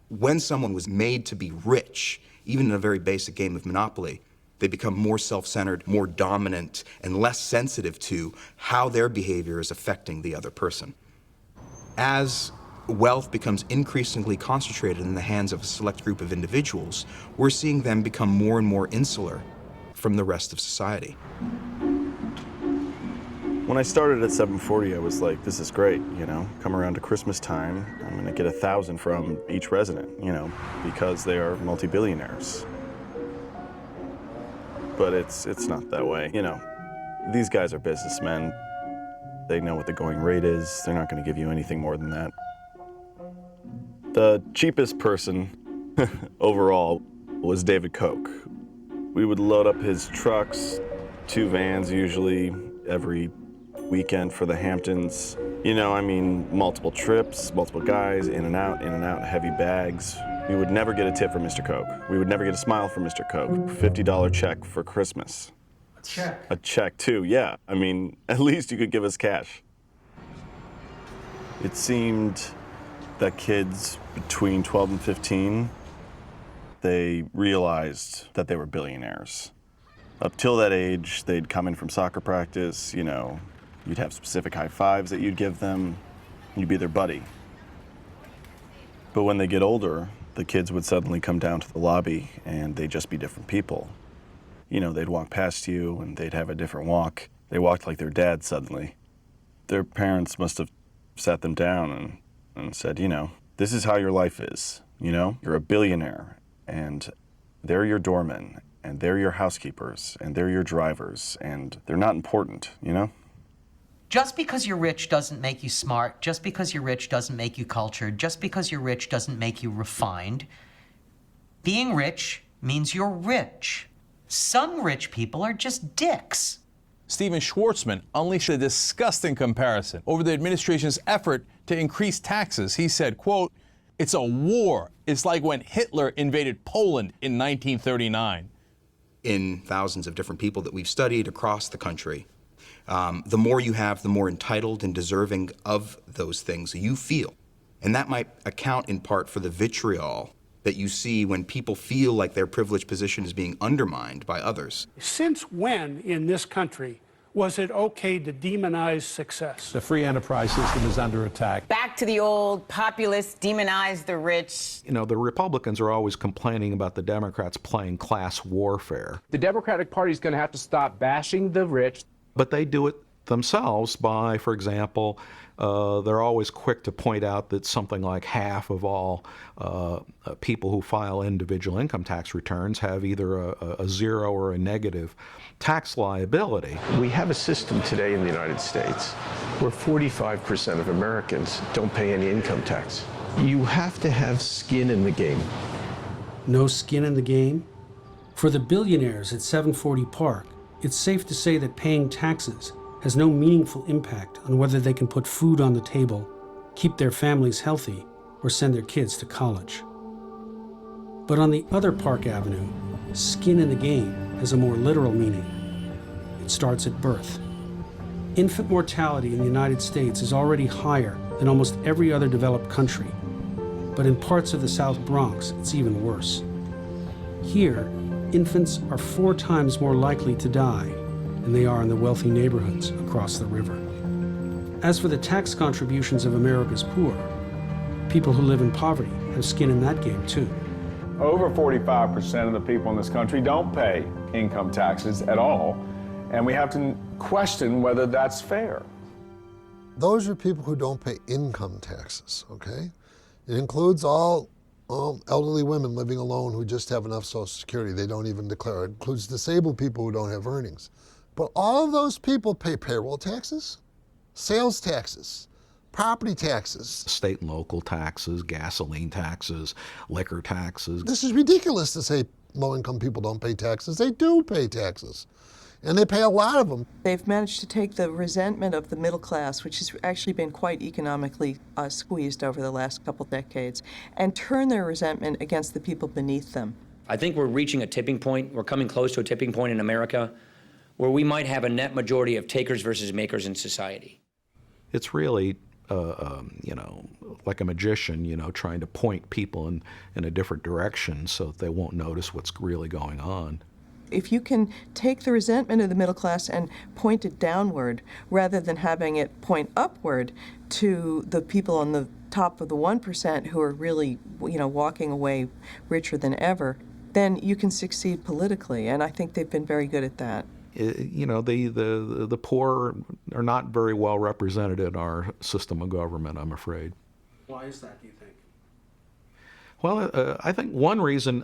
When someone was made to be rich, even in a very basic game of Monopoly, they become more self-centered, more dominant, and less sensitive to how their behavior is affecting the other person. As wealth becomes increasingly concentrated in the hands of a select group of individuals, we're seeing them become more and more insular from the rest of society. When I started at 740, I was like, this is great, you know, come around to Christmas time, I'm gonna get 1,000 from each resident, you know, because they are multi-billionaires. But it's not that way, you know. These guys are businessmen. They know what the going rate is. They're not gonna give you anything more than that. The cheapest person overall was David Koch. We would load up his trucks, 2 vans usually, every weekend for the Hamptons. You know, I mean, multiple trips, multiple guys, in and out, heavy bags. We would never get a tip from Mr. Koch. We would never get a smile from Mr. Koch. $50 check for Christmas. A check? A check too, yeah. I mean, at least you could give us cash. It seemed that kids between 12 and 15 they realized that they were billionaires. Up till that age, they'd come in from soccer practice, you know, you'd have specific high fives that you'd give them, you'd be their buddy. But when they get older, the kids would suddenly come down to the lobby and they'd just be different people. You know, they'd walk past you and they'd have a different walk. They walked like their dad suddenly. Their parents must have sat them down and said, you know, this is how your life is. You know, you're a billionaire and they're your doormen and they're your housekeepers and they're your drivers and they're not important, you know? Just because you're rich doesn't make you smart. Just because you're rich doesn't make you cultured. Just because you're rich doesn't make you refined. Being rich means you're rich. Some rich people are just dicks. Steven Schwartzman unleashed a disgusting comparison over the administration's effort to increase taxes. He said, quote, "It's a war. It's like when Hitler invaded Poland in 1939. In thousands of different people that we've studied across the country, the more you have, the more entitled and deserving of those things you feel. And that might account in part for the vitriol that you see when people feel like their privileged position is being undermined by others. Since when in this country was it okay to demonize success? The free enterprise system is under attack. Back to the old populist, demonize the rich. You know, the Republicans are always complaining about the Democrats playing class warfare. The Democratic Party is going to have to stop bashing the rich. But they do it themselves by, for example, they're always quick to point out that something like half of all people who file individual income tax returns have either a zero or a negative tax liability. We have a system today in the United States where 45% of Americans don't pay any income tax. You have to have skin in the game. No skin in the game? For the billionaires at 740 Park, it's safe to say that paying taxes has no meaningful impact on whether they can put food on the table, keep their families healthy, or send their kids to college. But on the other Park Avenue, skin in the game has a more literal meaning. It starts at birth. Infant mortality in the United States is already higher than almost every other developed country, but in parts of the South Bronx, it's even worse. Here, infants are 4 times more likely to die than they are in the wealthy neighborhoods across the river. As for the tax contributions of America's poor, people who live in poverty have skin in that game too. Over 45% of the people in this country don't pay income taxes at all, and we have to question whether that's fair. Those are people who don't pay income taxes, okay? It includes all elderly women living alone who just have enough Social Security, they don't even declare. It includes disabled people who don't have earnings. But all of those people pay payroll taxes, sales taxes, property taxes. State and local taxes, gasoline taxes, liquor taxes. This is ridiculous to say low-income people don't pay taxes. They do pay taxes. And they pay a lot of them. They've managed to take the resentment of the middle class, which has actually been quite economically squeezed over the last couple decades, and turn their resentment against the people beneath them. I think we're reaching a tipping point. We're coming close to a tipping point in America where we might have a net majority of takers versus makers in society. It's really, you know, like a magician, you know, trying to point people in a different direction so that they won't notice what's really going on. If you can take the resentment of the middle class and point it downward rather than having it point upward to the people on the top of the 1% who are really, you know, walking away richer than ever, then you can succeed politically, and I think they've been very good at that. You know, the poor are not very well represented in our system of government, I'm afraid. Why is that, do you think? Well, I think one reason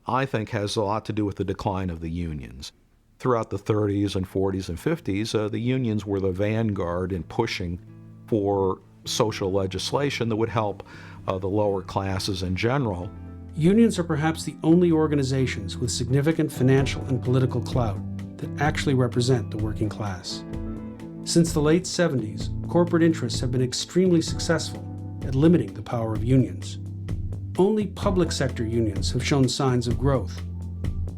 I think has a lot to do with the decline of the unions. Throughout the 30s and 40s and 50s, the unions were the vanguard in pushing for social legislation that would help the lower classes in general. Unions are perhaps the only organizations with significant financial and political clout that actually represent the working class. Since the late 70s, corporate interests have been extremely successful at limiting the power of unions. Only public sector unions have shown signs of growth,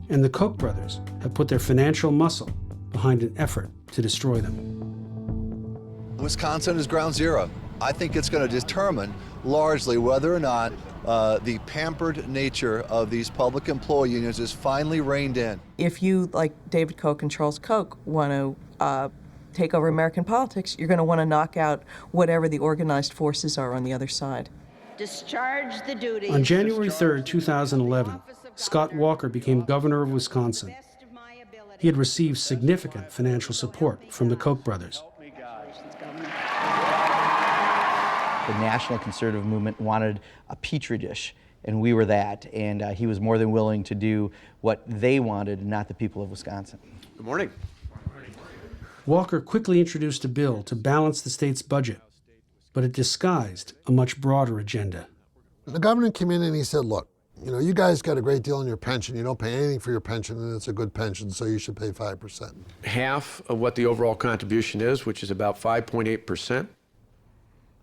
and the Koch brothers have put their financial muscle behind an effort to destroy them. Wisconsin is ground zero. I think it's going to determine largely whether or not the pampered nature of these public employee unions is finally reined in. If you, like David Koch and Charles Koch, want to take over American politics, you're going to want to knock out whatever the organized forces are on the other side. Discharge the duties. On January 3, 2011, Scott Walker became governor of Wisconsin. He had received significant financial support from the Koch brothers. The national conservative movement wanted a petri dish, and we were that. And he was more than willing to do what they wanted, not the people of Wisconsin. Good morning. Walker quickly introduced a bill to balance the state's budget, but it disguised a much broader agenda. The governor came in and he said, look, you know, you guys got a great deal on your pension. You don't pay anything for your pension, and it's a good pension, so you should pay 5%. Half of what the overall contribution is, which is about 5.8%.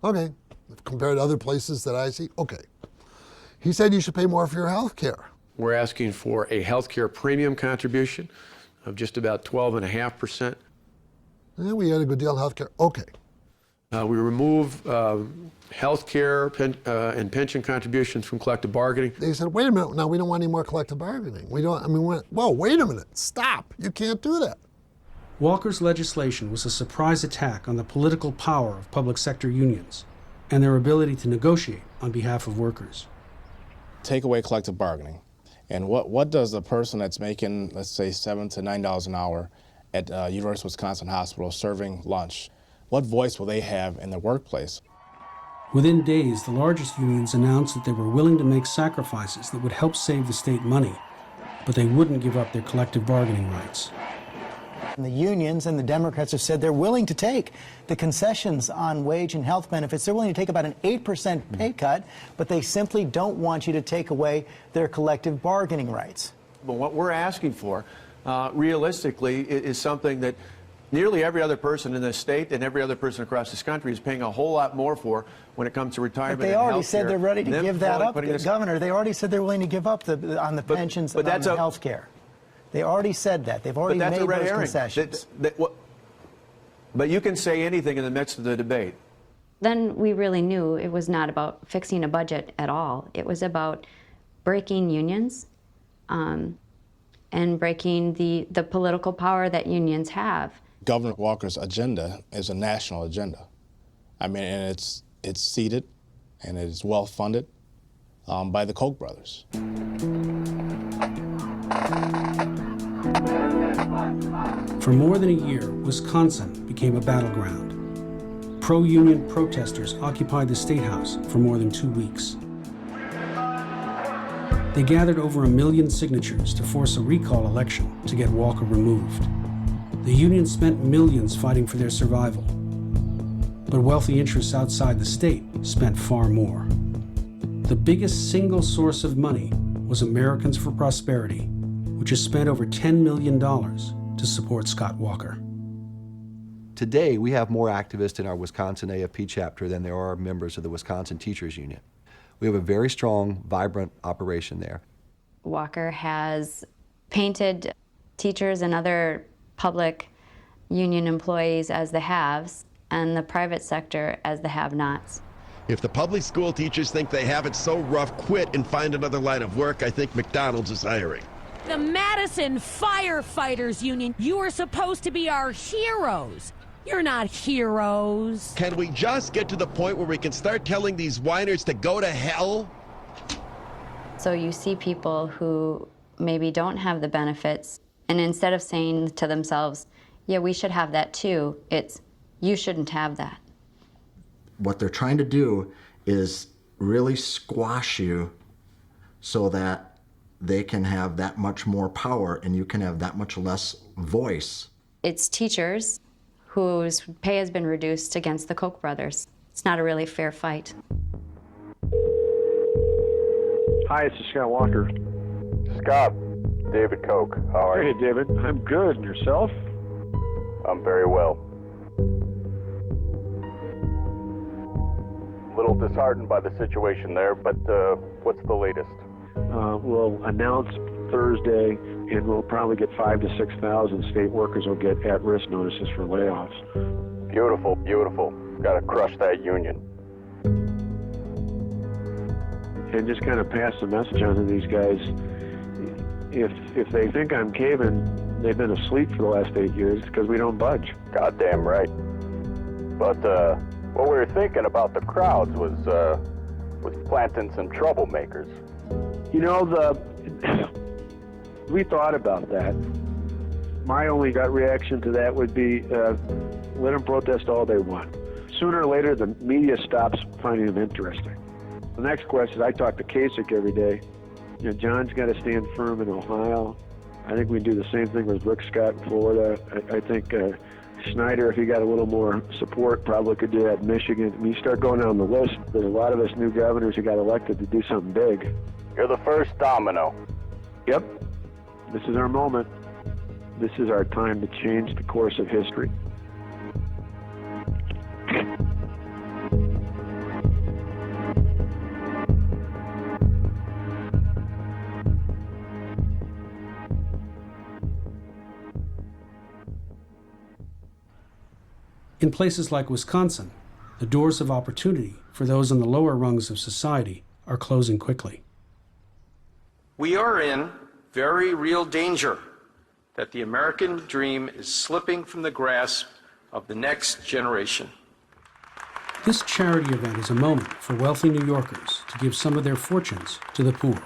Okay, compared to other places that I see, okay. He said you should pay more for your health care. We're asking for a health care premium contribution of just about 12.5%. Yeah, we had a good deal on health care. Okay. We remove health care and pension contributions from collective bargaining. They said, wait a minute, now we don't want any more collective bargaining. We don't, I mean, whoa, wait a minute, stop. You can't do that. Walker's legislation was a surprise attack on the political power of public sector unions and their ability to negotiate on behalf of workers. Take away collective bargaining. And what does a person that's making, let's say, $7 to $9 an hour at University of Wisconsin Hospital serving lunch, what voice will they have in the workplace? Within days, the largest unions announced that they were willing to make sacrifices that would help save the state money, but they wouldn't give up their collective bargaining rights. And the unions and the Democrats have said they're willing to take the concessions on wage and health benefits. They're willing to take about an 8% pay cut, but they simply don't want you to take away their collective bargaining rights. But what we're asking for, realistically, is something that nearly every other person in this state and every other person across this country is paying a whole lot more for when it comes to retirement. But they already said they're ready to give that up, Governor. They already said they're willing to give up on the pensions and on the health care. They already said that. They've already made those concessions. But you can say anything in the midst of the debate. Then we really knew it was not about fixing a budget at all. It was about breaking unions and breaking the political power that unions have. Governor Walker's agenda is a national agenda. I mean, and it's seated and it is well funded by the Koch brothers. For more than a year, Wisconsin became a battleground. Pro-union protesters occupied the State House for more than 2 weeks. They gathered over 1 million signatures to force a recall election to get Walker removed. The union spent millions fighting for their survival. But wealthy interests outside the state spent far more. The biggest single source of money was Americans for Prosperity, which has spent over $10 million to support Scott Walker. Today, we have more activists in our Wisconsin AFP chapter than there are members of the Wisconsin Teachers Union. We have a very strong, vibrant operation there. Walker has painted teachers and other public union employees as the haves and the private sector as the have-nots. If the public school teachers think they have it so rough, quit and find another line of work. I think McDonald's is hiring. The Madison Firefighters Union, you are supposed to be our heroes. You're not heroes. Can we just get to the point where we can start telling these whiners to go to hell? So you see people who maybe don't have the benefits, and instead of saying to themselves, yeah, we should have that too, it's, you shouldn't have that. What they're trying to do is really squash you so that they can have that much more power and you can have that much less voice. It's teachers whose pay has been reduced against the Koch brothers. It's not a really fair fight. Hi, it's Scott Walker. Scott, David Koch. How are you? Hey, David. I'm good. And yourself? I'm very well. A little disheartened by the situation there, but what's the latest? We'll announce Thursday, and we'll probably get 5,000 to 6,000 state workers will get at-risk notices for layoffs. Beautiful, beautiful. Got to crush that union. and just kind of pass the message on to these guys. If they think I'm caving, they've been asleep for the last 8 years because we don't budge. Goddamn right. But what we were thinking about the crowds was planting some troublemakers. You know, we thought about that. My only gut reaction to that would be let them protest all they want. Sooner or later, the media stops finding them interesting. The next question, I talk to Kasich every day. You know, John's got to stand firm in Ohio. I think we do the same thing with Rick Scott in Florida. I think Schneider, if he got a little more support, probably could do that in Michigan. When you start going down the list, there's a lot of us new governors who got elected to do something big. You're the first domino. Yep. This is our moment. This is our time to change the course of history. In places like Wisconsin, the doors of opportunity for those on the lower rungs of society are closing quickly. We are in very real danger that the American dream is slipping from the grasp of the next generation. This charity event is a moment for wealthy New Yorkers to give some of their fortunes to the poor.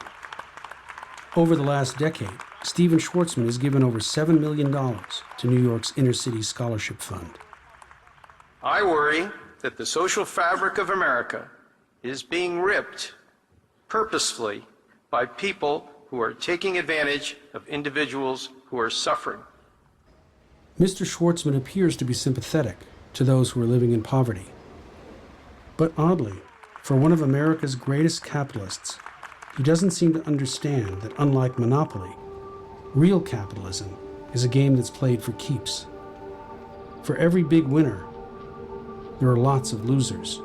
Over the last decade, Stephen Schwartzman has given over $7 million to New York's Inner City Scholarship Fund. I worry that the social fabric of America is being ripped purposefully by people who are taking advantage of individuals who are suffering. Mr. Schwartzman appears to be sympathetic to those who are living in poverty. But oddly, for one of America's greatest capitalists, he doesn't seem to understand that unlike monopoly, real capitalism is a game that's played for keeps. For every big winner, there are lots of losers.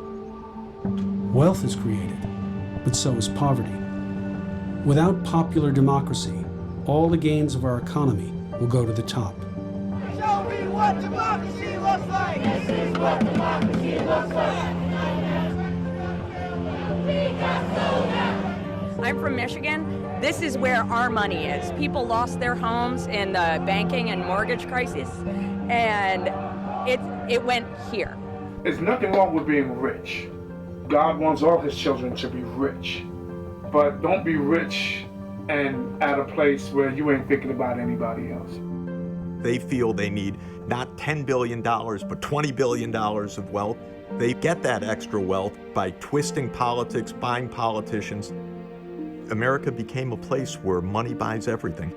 Wealth is created, but so is poverty. Without popular democracy, all the gains of our economy will go to the top. Show me what democracy looks like! This is what democracy looks like! I'm from Michigan. This is where our money is. People lost their homes in the banking and mortgage crisis, and it went here. There's nothing wrong with being rich. God wants all his children to be rich. But don't be rich and at a place where you ain't thinking about anybody else. They feel they need not $10 billion, but $20 billion of wealth. They get that extra wealth by twisting politics, buying politicians. America became a place where money buys everything.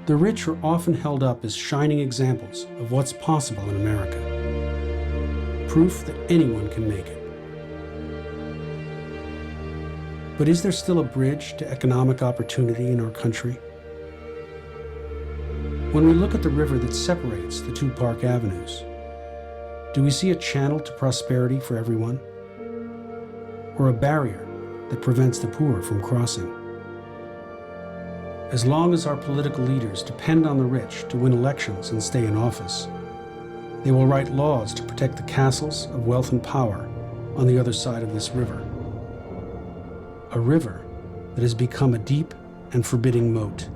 The rich are often held up as shining examples of what's possible in America. Proof that anyone can make it. But is there still a bridge to economic opportunity in our country? When we look at the river that separates the two Park Avenues, do we see a channel to prosperity for everyone? Or a barrier that prevents the poor from crossing? As long as our political leaders depend on the rich to win elections and stay in office, they will write laws to protect the castles of wealth and power on the other side of this river. A river that has become a deep and forbidding moat.